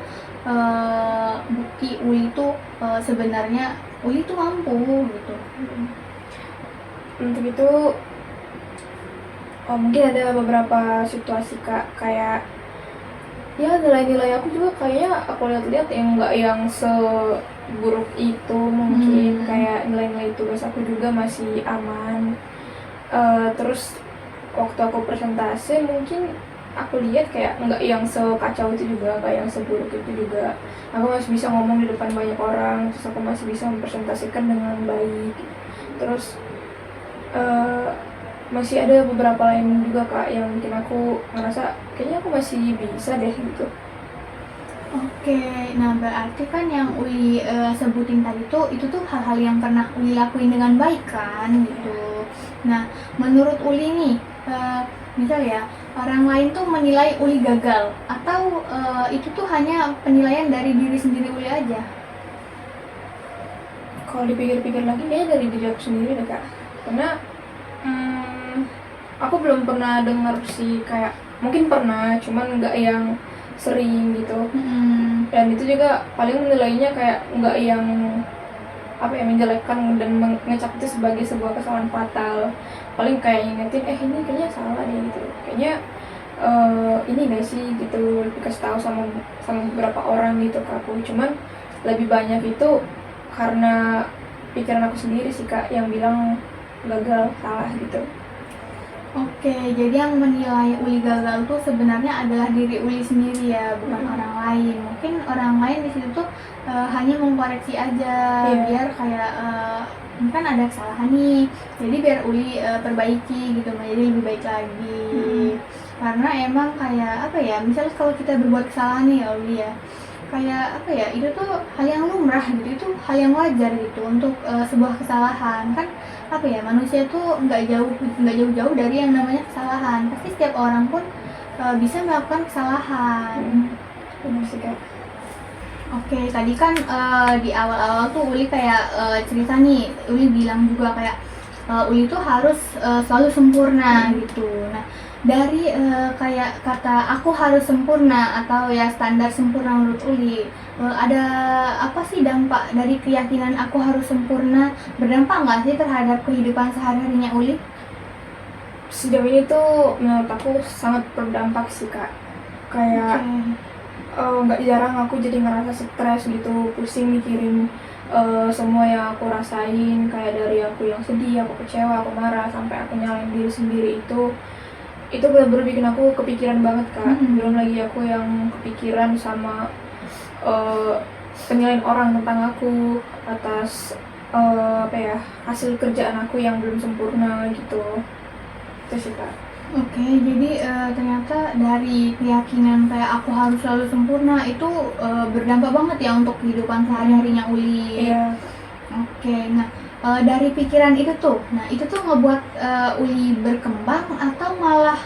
bukti Uli tuh sebenarnya Uli tuh mampu gitu? Untuk itu mungkin ada beberapa situasi Kak, kayak ya nilai-nilai aku juga kayaknya aku lihat-lihat yang nggak yang seburuk itu mungkin. Kayak nilai-nilai tugas aku juga masih aman, Terus waktu aku presentasi mungkin aku lihat kayak nggak yang sekacau itu juga, nggak yang seburuk itu juga. Aku masih bisa ngomong di depan banyak orang, terus aku masih bisa mempresentasikan dengan baik. Terus eh, masih ada beberapa lain juga kak yang bikin aku ngerasa kayaknya aku masih bisa deh gitu. Oke, nah berarti kan yang Uli sebutin tadi tuh itu tuh hal-hal yang pernah Uli lakuin dengan baik kan gitu. Nah, menurut Uli nih, misal ya orang lain tuh menilai Uli gagal atau itu tuh hanya penilaian dari diri sendiri Uli aja? Kalau dipikir-pikir lagi kayaknya dari diri aku sendiri deh kak, karena aku belum pernah dengar sih, kayak mungkin pernah cuman nggak yang sering gitu. Dan itu juga paling menilainya kayak nggak yang apa ya, menjelekkan dan mengecap itu sebagai sebuah kesalahan fatal. Paling kayak ingetin ini kayaknya salah deh gitu, kayaknya ini gak sih gitu, lebih kasih tahu sama beberapa orang gitu ke aku. Cuman lebih banyak itu karena pikiran aku sendiri sih kak yang bilang gagal, salah gitu. Oke, jadi yang menilai Uli gagal tuh sebenarnya adalah diri Uli sendiri ya, bukan orang lain. Mungkin orang lain di situ tuh hanya mengkoreksi aja, Iya. biar kayak ini kan ada kesalahan nih, jadi biar Uli perbaiki gitu, menjadi lebih baik lagi. Karena emang kayak apa ya, misalnya kalau kita berbuat kesalahan nih ya Uli ya, kayak apa ya, itu tuh hal yang lumrah gitu, itu hal yang wajar gitu untuk sebuah kesalahan kan. Apa ya, manusia tuh nggak jauh-jauh dari yang namanya kesalahan, pasti setiap orang pun bisa melakukan kesalahan. Benar sih kak. Oke, tadi kan di awal-awal tuh Uli kayak cerita nih, Uli bilang juga kayak Uli tuh harus selalu sempurna gitu. Nah, dari kayak kata aku harus sempurna atau ya standar sempurna menurut Uli, ada apa sih dampak dari keyakinan aku harus sempurna, berdampak nggak sih terhadap kehidupan sehari-harinya Uli? Sejauh ini tuh menurut aku sangat berdampak sih kak. Kayak nggak jarang aku jadi ngerasa stres gitu, pusing mikirin semua yang aku rasain, kayak dari aku yang sedih, aku kecewa, aku marah, sampai aku nyalain diri sendiri. Itu benar-benar bikin aku kepikiran banget kak. Belum lagi aku yang kepikiran sama penilaian orang tentang aku atas apa ya, hasil kerjaan aku yang belum sempurna gitu. Itu sih kak. Oke, jadi ternyata dari keyakinan kayak aku harus selalu sempurna itu berdampak banget ya untuk kehidupan sehari-harinya Uli. Iya. Oke, nah dari pikiran itu tuh, nah itu tuh ngebuat Uli berkembang atau malah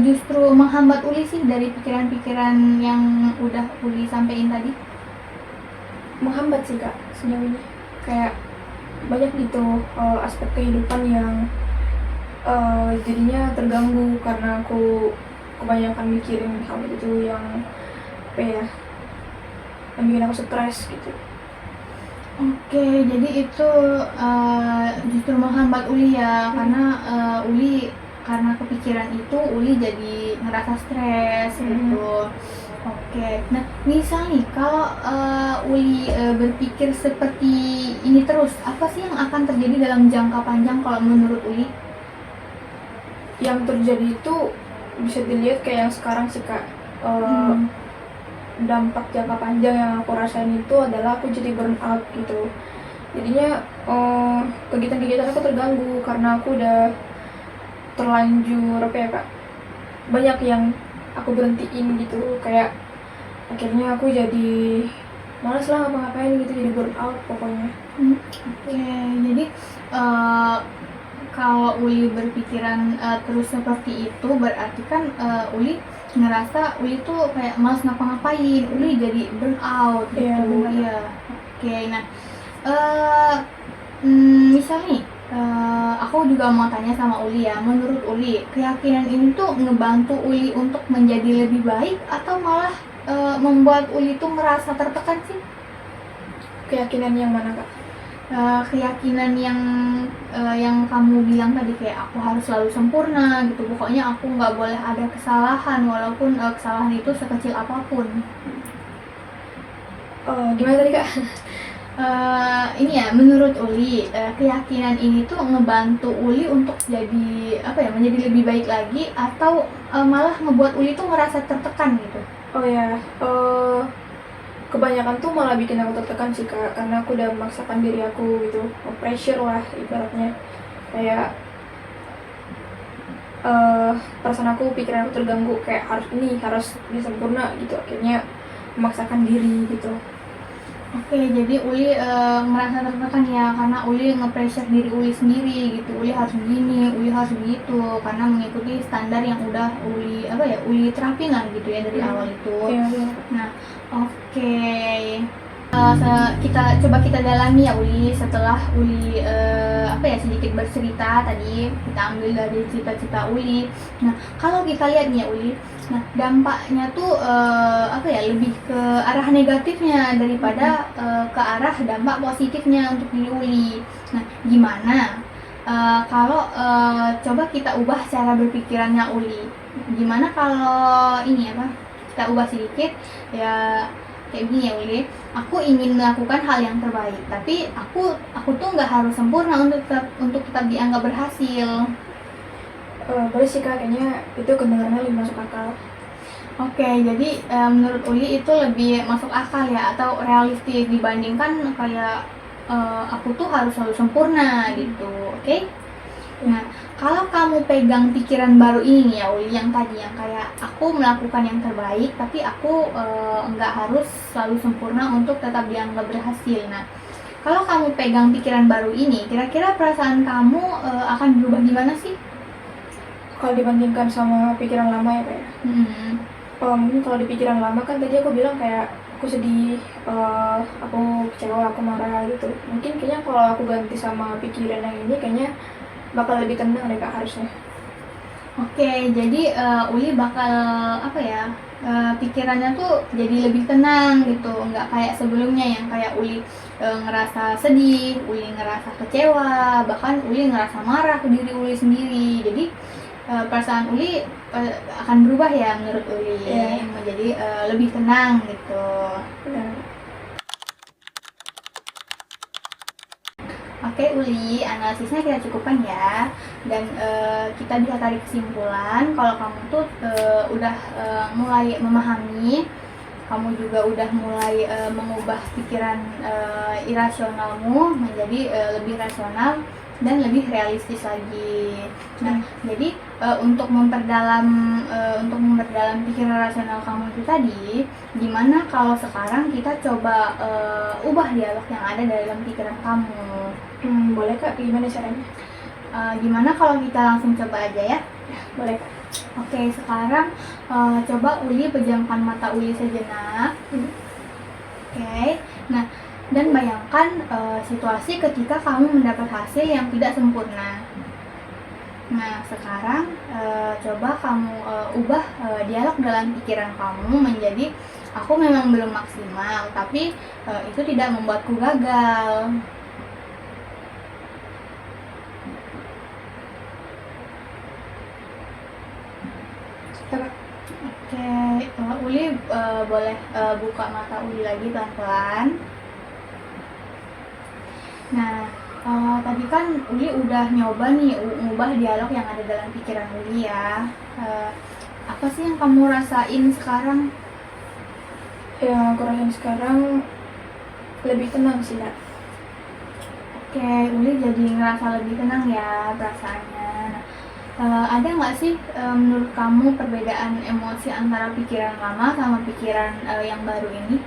justru menghambat Uli sih dari pikiran-pikiran yang udah Uli sampein tadi? Menghambat sih kak sejauh ini. Kayak banyak gitu aspek kehidupan yang jadinya terganggu karena aku kebanyakan mikirin hal itu yang apa ya, yang bikin aku stres gitu. Oke, jadi itu justru menghambat Uli ya, karena Uli karena kepikiran itu Uli jadi ngerasa stres gitu. Oke, nah misal nih kalau Uli berpikir seperti ini terus, apa sih yang akan terjadi dalam jangka panjang kalau menurut Uli? Yang terjadi itu bisa dilihat kayak yang sekarang sih kak. Dampak jangka panjang yang aku rasain itu adalah aku jadi burn out gitu. Jadinya kegiatan-kegiatan aku terganggu karena aku udah terlanjur apa ya kak, banyak yang aku berhentiin gitu. Kayak akhirnya aku jadi malas lah ngapa-ngapain gitu, jadi burn out pokoknya. Oke, jadi kalau Uli berpikiran terus seperti itu berarti kan Uli ngerasa Uli tuh kayak malas ngapa-ngapain, Uli jadi burn out gitu. Iya. Oke, nah misal nih aku juga mau tanya sama Uli ya, menurut Uli keyakinan ini tuh ngebantu Uli untuk menjadi lebih baik atau malah membuat Uli tuh merasa tertekan sih? Keyakinan yang mana kak? Keyakinan yang kamu bilang tadi, kayak aku harus selalu sempurna gitu, pokoknya aku nggak boleh ada kesalahan walaupun kesalahan itu sekecil apapun. Gimana tadi kak? Ini ya, menurut Uli, keyakinan ini tuh ngebantu Uli untuk jadi apa ya, menjadi lebih baik lagi atau malah ngebuat Uli tuh ngerasa tertekan gitu? Oh ya, kebanyakan tuh malah bikin aku tertekan sih Kak, karena aku udah memaksakan diri aku gitu, pressure lah ibaratnya. Kayak perasaan aku, pikiran aku terganggu, kayak harus ini, harus sempurna gitu, akhirnya memaksakan diri gitu. Oke, jadi Uli merasa tertekan ya karena Uli nge-pressure diri Uli sendiri gitu. Uli harus begini, Uli harus begitu karena mengikuti standar yang udah Uli apa ya, Uli terapin lah gitu ya dari awal itu. Iya, iya. Nah, oke. Kita coba kita dalami ya Uli setelah Uli apa ya, sedikit bercerita tadi kita ambil dari cerita-cerita Uli. Nah, kalau kita lihat nih ya Uli, nah dampaknya tuh apa ya, lebih ke arah negatifnya daripada ke arah dampak positifnya untuk diri Uli. Nah, gimana kalau coba kita ubah cara berpikirannya Uli? Gimana kalau ini apa, kita ubah sedikit ya, kayak gini ya Uli, aku ingin melakukan hal yang terbaik tapi aku tuh nggak harus sempurna untuk tetap dianggap berhasil. Boleh sih Kak, kayaknya itu kedengarannya lebih masuk akal. Oke, jadi menurut Uli itu lebih masuk akal ya atau realistis dibandingkan kayak aku tuh harus selalu sempurna gitu, oke? Nah, kalau kamu pegang pikiran baru ini nih ya Uli, yang tadi yang kayak aku melakukan yang terbaik tapi aku nggak harus selalu sempurna untuk tetap dianggap berhasil. Nah, kalau kamu pegang pikiran baru ini, kira-kira perasaan kamu akan berubah gimana sih? Kalau dibandingkan sama pikiran lama ya Kak ya. Mungkin kalau di pikiran lama kan tadi aku bilang kayak aku sedih, aku kecewa, aku marah gitu. Mungkin kayaknya kalau aku ganti sama pikiran yang ini kayaknya bakal lebih tenang deh Kak harusnya. Oke, jadi Uli bakal apa ya, pikirannya tuh jadi lebih tenang gitu, nggak kayak sebelumnya yang kayak Uli ngerasa sedih, Uli ngerasa kecewa, bahkan Uli ngerasa marah ke diri Uli sendiri. Jadi perasaan Uli akan berubah ya menurut Uli, menjadi lebih tenang gitu. Benar. Oke Uli, analisisnya kita cukupkan ya, dan kita bisa tarik kesimpulan kalau kamu tuh udah mulai memahami, kamu juga udah mulai mengubah pikiran irasionalmu menjadi lebih rasional dan lebih realistis lagi. Nah, jadi untuk memperdalam pikiran rasional kamu itu tadi, gimana kalau sekarang kita coba ubah dialog yang ada dalam pikiran kamu? Boleh Kak, gimana caranya? Gimana kalau kita langsung coba aja ya? Boleh Kak. Oke, sekarang coba Uli pejamkan mata Uli sejenak. Oke, nah dan bayangkan situasi ketika kamu mendapat hasil yang tidak sempurna. Nah, sekarang coba kamu ubah dialog dalam pikiran kamu menjadi aku memang belum maksimal, tapi itu tidak membuatku gagal. Oke, Uli boleh buka mata Uli lagi pelan-pelan. Nah, tadi kan Uli udah nyoba nih ngubah dialog yang ada dalam pikiran Uli ya. Apa sih yang kamu rasain sekarang? Yang aku rasain sekarang lebih tenang sih Kak. Oke, Uli jadi ngerasa lebih tenang ya perasaannya. Ada nggak sih menurut kamu perbedaan emosi antara pikiran lama sama pikiran yang baru ini?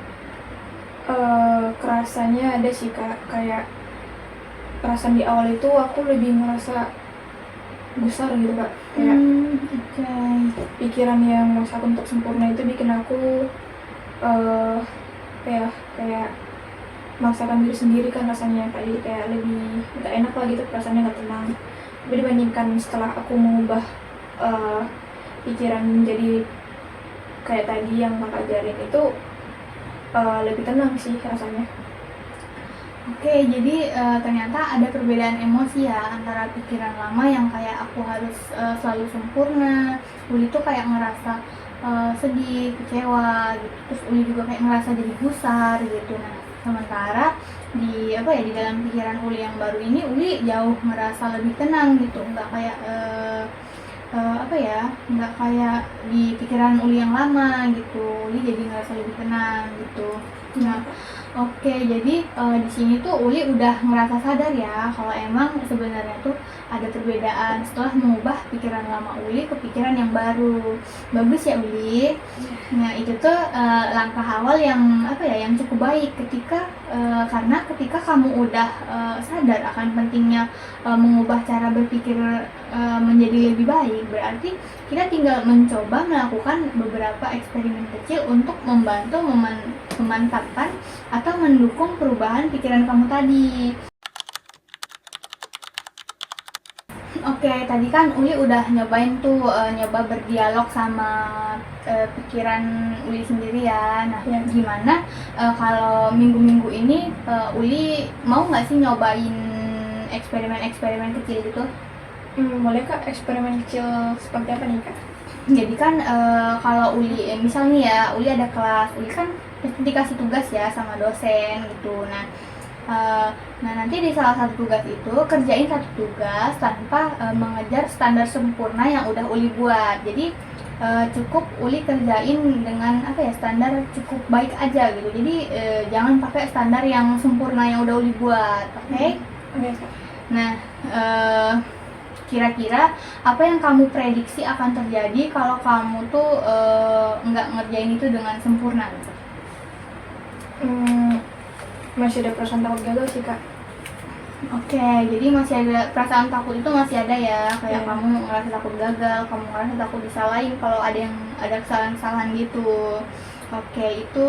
Kerasanya ada sih Kak, kayak perasaan di awal itu aku lebih ngerasa gusar gitu Kak, kayak pikiran yang maksa untuk sempurna itu bikin aku kayak maksakan diri sendiri kan rasanya, kayak lebih nggak enak lah gitu, perasaannya nggak tenang. Tapi dibandingkan setelah aku mengubah pikiran menjadi kayak tadi yang Kakak ajarin itu lebih tenang sih rasanya. Oke, jadi ternyata ada perbedaan emosi ya antara pikiran lama yang kayak aku harus selalu sempurna, Uli tuh kayak ngerasa sedih, kecewa gitu, terus Uli juga kayak ngerasa jadi gusar gitu. Nah, sementara di apa ya, di dalam pikiran Uli yang baru ini Uli jauh merasa lebih tenang gitu, nggak kayak apa ya, nggak kayak di pikiran Uli yang lama gitu. Uli jadi ngerasa lebih tenang gitu. Nah, oke, jadi di sini tuh Uli udah merasa sadar ya kalau emang sebenarnya tuh ada perbedaan setelah mengubah pikiran lama Uli ke pikiran yang baru. Bagus ya Uli. Nah, itu tuh langkah awal yang apa ya, yang cukup baik karena ketika kamu udah sadar akan pentingnya mengubah cara berpikir menjadi lebih baik, berarti kita tinggal mencoba melakukan beberapa eksperimen kecil untuk membantu memantapkan atau mendukung perubahan pikiran kamu tadi. Oke, tadi kan Uli udah nyobain tuh nyoba berdialog sama pikiran Uli sendiri ya. Nah, Ya. gimana kalau minggu-minggu ini Uli mau nggak sih nyobain eksperimen-eksperimen kecil gitu? Boleh Kak, eksperimen kecil seperti apa nih Kak? Jadi kan kalau Uli misal nih ya, Uli ada kelas, Uli kan dikasih tugas ya sama dosen gitu. Nah, nanti di salah satu tugas itu kerjain satu tugas tanpa mengejar standar sempurna yang udah Uli buat. Jadi cukup Uli kerjain dengan apa ya, standar cukup baik aja gitu. Jadi jangan pakai standar yang sempurna yang udah Uli buat, oke? Oke Kak. Nah, kira-kira apa yang kamu prediksi akan terjadi kalau kamu tuh nggak ngerjain itu dengan sempurna gitu? Masih ada perasaan takut gagal sih Kak. Oke, jadi masih ada perasaan takut, itu masih ada ya, kayak Iya. kamu ngerasa takut gagal, kamu ngerasa takut disalahin kalau ada kesalahan-kesalahan gitu. Oke, itu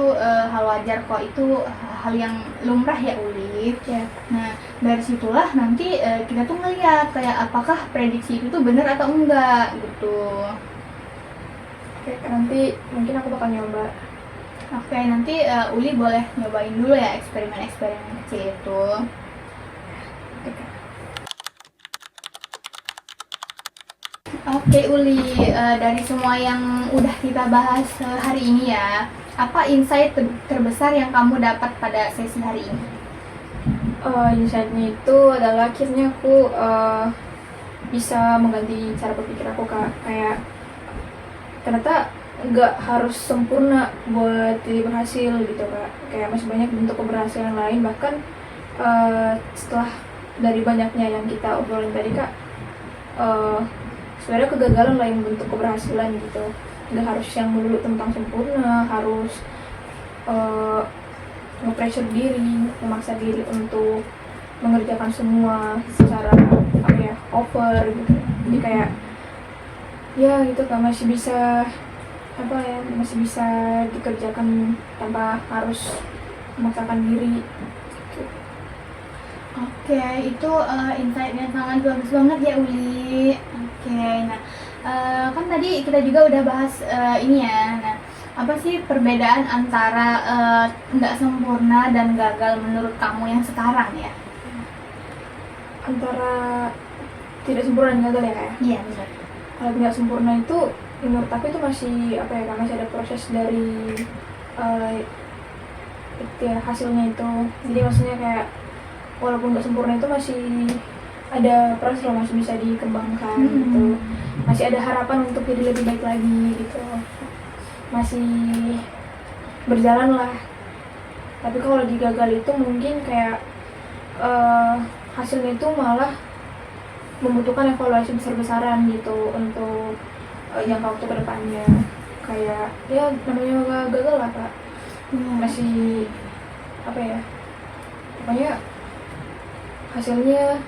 hal wajar kok, itu hal yang lumrah ya Uli. Ya. Nah, dari situlah nanti kita tuh ngeliat kayak apakah prediksi itu tuh benar atau enggak gitu. Oke Kak, nanti mungkin aku bakal nyoba. Oke, nanti Uli boleh nyobain dulu ya eksperimen-eksperimen kecil itu. Oke Kak. Oke Uli, dari semua yang udah kita bahas hari ini ya, apa insight terbesar yang kamu dapat pada sesi hari ini? Insight-nya itu adalah akhirnya aku bisa mengganti cara berpikir aku Kak. Kayak ternyata nggak harus sempurna buat jadi berhasil gitu Kak. Kayak masih banyak bentuk keberhasilan lain, bahkan setelah dari banyaknya yang kita obrolin tadi Kak, sebenarnya kegagalan lain bentuk keberhasilan gitu. Nggak harus yang melulu tentang sempurna, harus nge-pressure diri, memaksa diri untuk mengerjakan semua secara apa ya, over gitu. Jadi kayak ya gitu Kak, masih bisa dikerjakan tanpa harus memaksakan diri. Oke, itu insight-nya sangat bagus banget ya Uli. Oke, nah kan tadi kita juga udah bahas ini ya. Nah, apa sih perbedaan antara nggak sempurna dan gagal menurut kamu yang sekarang ya? Antara tidak sempurna dan gagal ya Kak ya? Iya benar. Kalau tidak sempurna itu menurut aku itu masih apa ya Kak, masih ada proses dari itu ya, hasilnya itu. Jadi maksudnya kayak walaupun nggak sempurna itu masih ada proses loh, masih bisa dikembangkan gitu, masih ada harapan untuk jadi lebih baik lagi gitu, masih berjalan lah. Tapi kalau digagal itu mungkin kayak hasilnya itu malah membutuhkan evaluasi besar-besaran gitu untuk jangka waktu kedepannya. Kayak ya namanya gagal lah Kak, masih apa ya, pokoknya hasilnya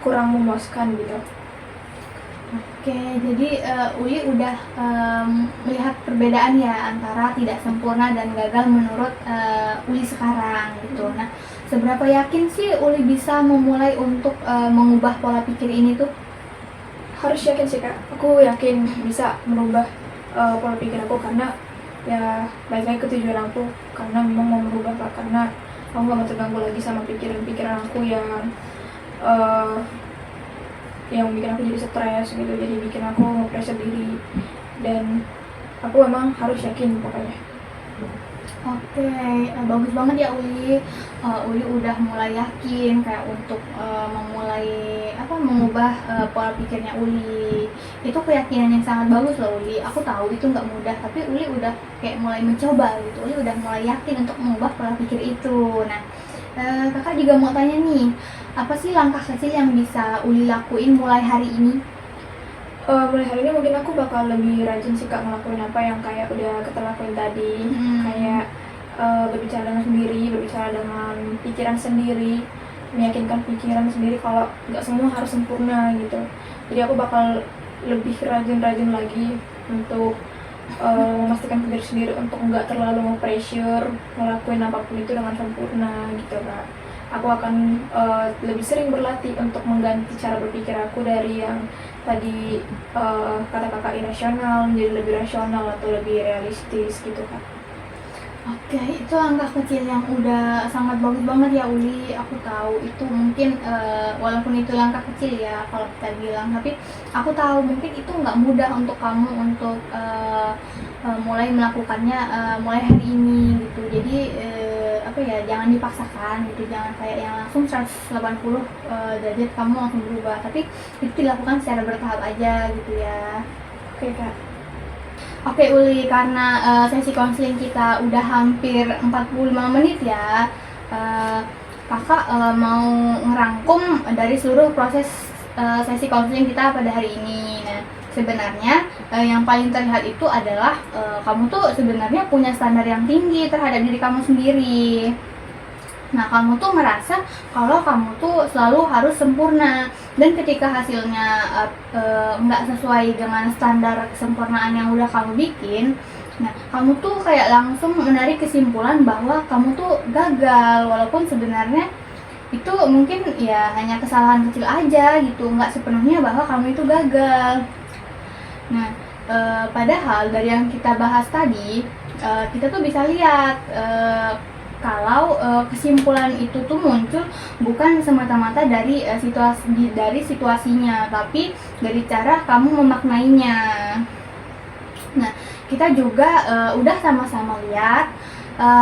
kurang memuaskan gitu. Oke, jadi Uli udah melihat perbedaan ya antara tidak sempurna dan gagal menurut Uli sekarang gitu. Nah, seberapa yakin sih Uli bisa memulai untuk mengubah pola pikir ini tuh? Harus yakin sih Kak, aku yakin bisa merubah pola pikir aku, karena ya balik lagi ke tujuan aku, karena memang mau merubah Kak, karena aku gak mau terganggu lagi sama pikiran-pikiran aku yang bikin aku jadi stres gitu, jadi bikin aku nge-pressure diri, dan aku emang harus yakin pokoknya. Oke, bagus banget ya Uli. Uli udah mulai yakin kayak untuk memulai mengubah pola pikirnya Uli. Itu keyakinan yang sangat bagus loh Uli. Aku tahu itu nggak mudah, tapi Uli udah kayak mulai mencoba gitu. Uli udah mulai yakin untuk mengubah pola pikir itu. Nah, kakak juga mau tanya nih, apa sih langkah kecil yang bisa Uli lakuin mulai hari ini? Mulai hari ini mungkin aku bakal lebih rajin sih Kak ngelakuin apa yang kayak udah kita lakuin tadi. Kayak berbicara dengan sendiri, berbicara dengan pikiran sendiri, meyakinkan pikiran sendiri kalau nggak semua harus sempurna gitu. Jadi aku bakal lebih rajin-rajin lagi untuk memastikan ke diri sendiri untuk nggak terlalu nge-pressure ngelakuin apapun itu dengan sempurna gitu Kak. Aku akan lebih sering berlatih untuk mengganti cara berpikir aku dari yang tadi kata kakak irasional menjadi lebih rasional atau lebih realistis gitu Kak. Oke, itu langkah kecil yang udah sangat bagus banget ya Uli. Aku tahu itu mungkin walaupun itu langkah kecil ya kalau kita bilang, tapi aku tahu mungkin itu nggak mudah untuk kamu untuk mulai melakukannya mulai hari ini gitu. Jadi jangan dipaksakan gitu, jangan kayak yang langsung 180 derajat kamu langsung berubah, tapi itu dilakukan secara bertahap aja gitu ya. Oke Kak. Oke Uli, karena sesi konseling kita udah hampir 45 menit ya, kakak mau ngerangkum dari seluruh proses sesi konseling kita pada hari ini. Nah, sebenarnya yang paling terlihat itu adalah kamu tuh sebenarnya punya standar yang tinggi terhadap diri kamu sendiri. Nah, kamu tuh merasa kalau kamu tuh selalu harus sempurna, dan ketika hasilnya nggak sesuai dengan standar kesempurnaan yang udah kamu bikin, nah kamu tuh kayak langsung menarik kesimpulan bahwa kamu tuh gagal, walaupun sebenarnya itu mungkin ya hanya kesalahan kecil aja gitu, nggak sepenuhnya bahwa kamu itu gagal. Nah, padahal dari yang kita bahas tadi, kita tuh bisa lihat kalau kesimpulan itu tuh muncul bukan semata-mata dari situasinya, tapi dari cara kamu memaknainya. Nah, kita juga udah sama-sama lihat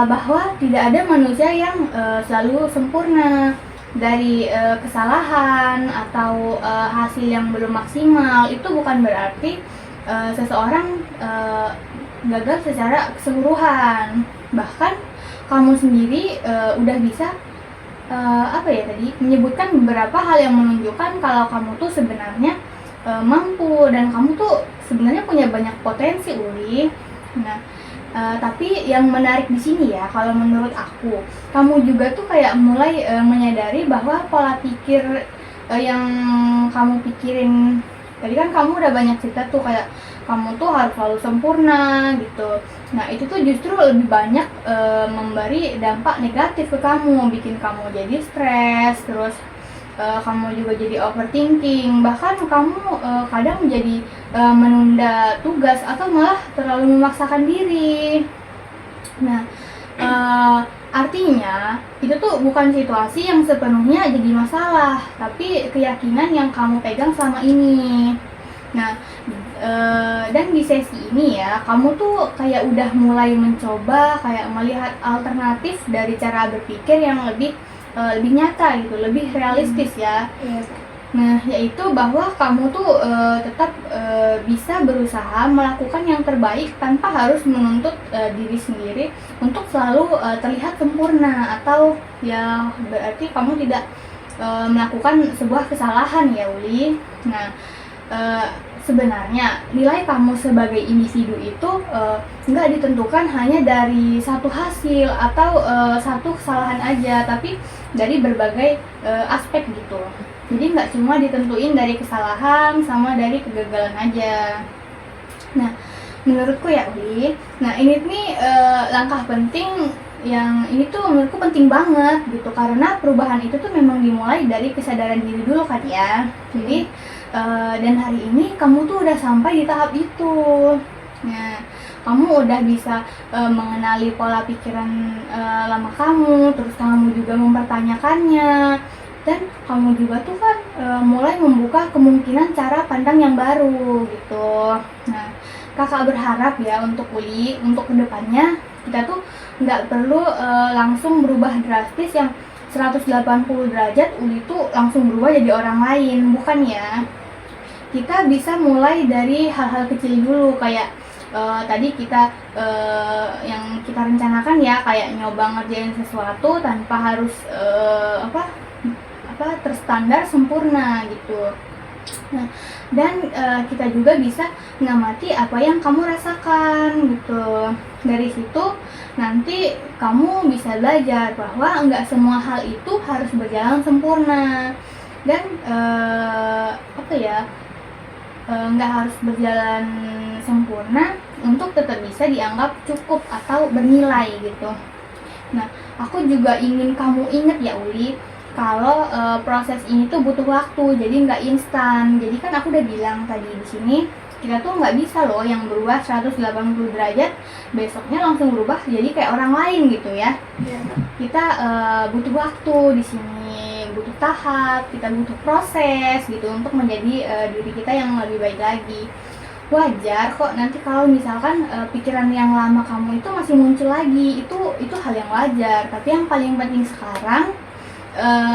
bahwa tidak ada manusia yang selalu sempurna. Dari kesalahan atau hasil yang belum maksimal itu bukan berarti seseorang gagal secara keseluruhan. Bahkan kamu sendiri udah bisa menyebutkan beberapa hal yang menunjukkan kalau kamu tuh sebenarnya mampu, dan kamu tuh sebenarnya punya banyak potensi Uli. Nah, tapi yang menarik di sini ya, kalau menurut aku, kamu juga tuh kayak mulai menyadari bahwa pola pikir yang kamu pikirin tadi, kan kamu udah banyak cerita tuh kayak kamu tuh harus selalu sempurna gitu. Nah, itu tuh justru lebih banyak memberi dampak negatif ke kamu, bikin kamu jadi stres, terus kamu juga jadi overthinking, bahkan kamu kadang menjadi menunda tugas atau malah terlalu memaksakan diri. Nah, artinya itu tuh bukan situasi yang sepenuhnya jadi masalah, tapi keyakinan yang kamu pegang selama ini. Nah, dan di sesi ini ya, kamu tuh kayak udah mulai mencoba kayak melihat alternatif dari cara berpikir yang lebih nyata gitu, lebih realistis ya. Nah, yaitu bahwa kamu tuh tetap bisa berusaha melakukan yang terbaik tanpa harus menuntut diri sendiri untuk selalu terlihat sempurna, atau ya berarti kamu tidak melakukan sebuah kesalahan ya Uli. Nah, sebenarnya nilai kamu sebagai individu itu nggak ditentukan hanya dari satu hasil atau satu kesalahan aja, tapi dari berbagai aspek gitu. Jadi nggak cuma ditentuin dari kesalahan sama dari kegagalan aja. Nah, menurutku ya Uli, nah ini nih langkah penting yang ini tuh menurutku penting banget gitu, karena perubahan itu tuh memang dimulai dari kesadaran diri dulu kan ya. Jadi dan hari ini kamu tuh udah sampai di tahap itu. Nah, kamu udah bisa mengenali pola pikiran lama kamu, terus kamu juga mempertanyakannya, dan kamu juga tuh kan mulai membuka kemungkinan cara pandang yang baru gitu. Nah, kakak berharap ya untuk Uli, untuk kedepannya Kita tuh nggak perlu langsung berubah drastis yang 180 derajat Uli tuh langsung berubah jadi orang lain, bukan ya. Kita bisa mulai dari hal-hal kecil dulu, kayak tadi kita yang kita rencanakan ya, kayak nyoba ngerjain sesuatu tanpa harus terstandar sempurna gitu. Nah, dan kita juga bisa mengamati apa yang kamu rasakan gitu. Dari situ nanti kamu bisa belajar bahwa nggak semua hal itu harus berjalan sempurna, dan nggak harus berjalan sempurna untuk tetap bisa dianggap cukup atau bernilai gitu. Nah, aku juga ingin kamu ingat ya Uli, kalau proses ini tuh butuh waktu, jadi nggak instan. Jadi kan aku udah bilang tadi di sini, kita tuh nggak bisa loh yang berubah 180 derajat besoknya langsung berubah jadi kayak orang lain gitu ya. Kita butuh waktu di sini, butuh tahap, kita butuh proses gitu untuk menjadi diri kita yang lebih baik lagi. Wajar kok nanti kalau misalkan pikiran yang lama kamu itu masih muncul lagi, itu hal yang wajar. Tapi yang paling penting sekarang,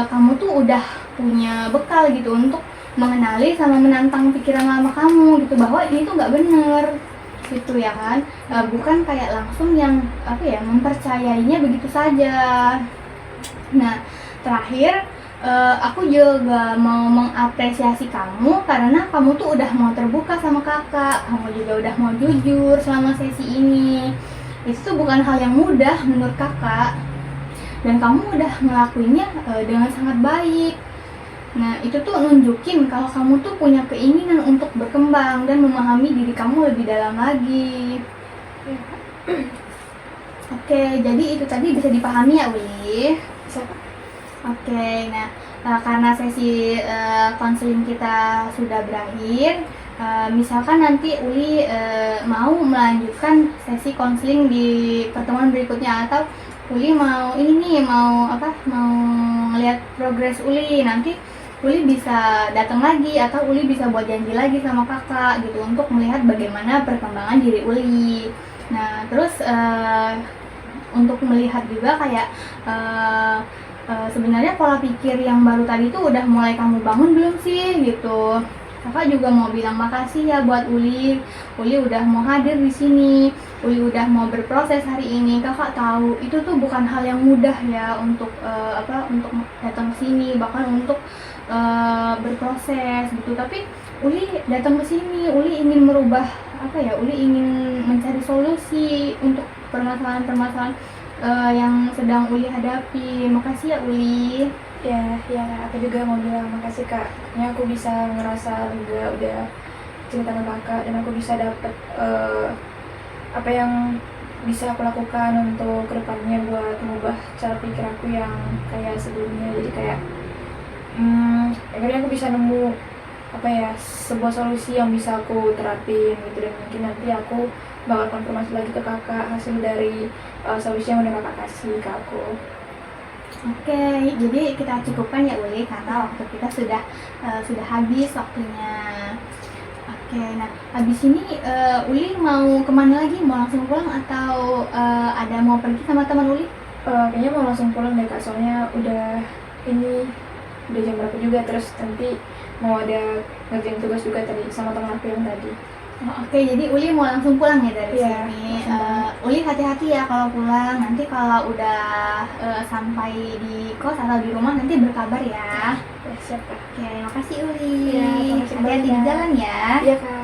kamu tuh udah punya bekal gitu untuk mengenali sama menantang pikiran lama kamu gitu, bahwa ini tuh nggak bener gitu ya kan. Bukan kayak langsung yang mempercayainya begitu saja. Nah, terakhir aku juga mau mengapresiasi kamu karena kamu tuh udah mau terbuka sama kakak, kamu juga udah mau jujur selama sesi ini. Itu tuh bukan hal yang mudah menurut kakak, dan kamu udah ngelakuinnya dengan sangat baik. Nah, itu tuh nunjukin kalau kamu tuh punya keinginan untuk berkembang dan memahami diri kamu lebih dalam lagi. Oke, jadi itu tadi bisa dipahami ya Uli? Bisa. Oke, nah karena sesi konseling kita sudah berakhir, misalkan nanti Uli mau melanjutkan sesi konseling di pertemuan berikutnya, atau Uli mau mau ngeliat progres Uli, nanti Uli bisa datang lagi atau Uli bisa buat janji lagi sama kakak gitu untuk melihat bagaimana perkembangan diri Uli. Nah, terus untuk melihat juga kayak sebenarnya pola pikir yang baru tadi tuh udah mulai kamu bangun belum sih gitu. Kakak juga mau bilang makasih ya buat Uli. Uli udah mau hadir di sini. Uli udah mau berproses hari ini. Kakak tahu itu tuh bukan hal yang mudah ya untuk untuk datang ke sini, bahkan untuk berproses gitu. Tapi Uli datang ke sini, Uli ingin merubah Uli ingin mencari solusi untuk permasalahan-permasalahan yang sedang Uli hadapi. Makasih ya Uli. Ya, aku juga mau bilang makasih Kak. Ini aku bisa ngerasa lega udah cerita ke Kakak, dan aku bisa dapet apa yang bisa aku lakukan untuk kedepannya buat mengubah cara pikir aku yang kayak sebelumnya. Jadi kayak akhirnya aku bisa nemu sebuah solusi yang bisa aku terapin gitu, dan mungkin nanti aku bakal konfirmasi lagi ke Kakak hasil dari solusi yang udah Kakak kasih ke aku. Oke, jadi kita cukupkan ya Uli karena waktu kita sudah habis waktunya. Oke, nah habis ini Uli mau kemana lagi? Mau langsung pulang atau ada mau pergi sama teman Uli? Kayaknya mau langsung pulang deh Kak, soalnya udah jam berapa juga, terus nanti mau ada ngerjain tugas juga tadi sama teman aku yang tadi. Oke, jadi Uli mau langsung pulang ya dari Iya, sini. Uli hati-hati ya kalau pulang. Nanti kalau udah sampai di kos atau di rumah nanti berkabar ya. Ya, siap Kak. Oke, makasih Uli. Iya, makasih Hati-hati di banyak. jalan ya. Iya Kak.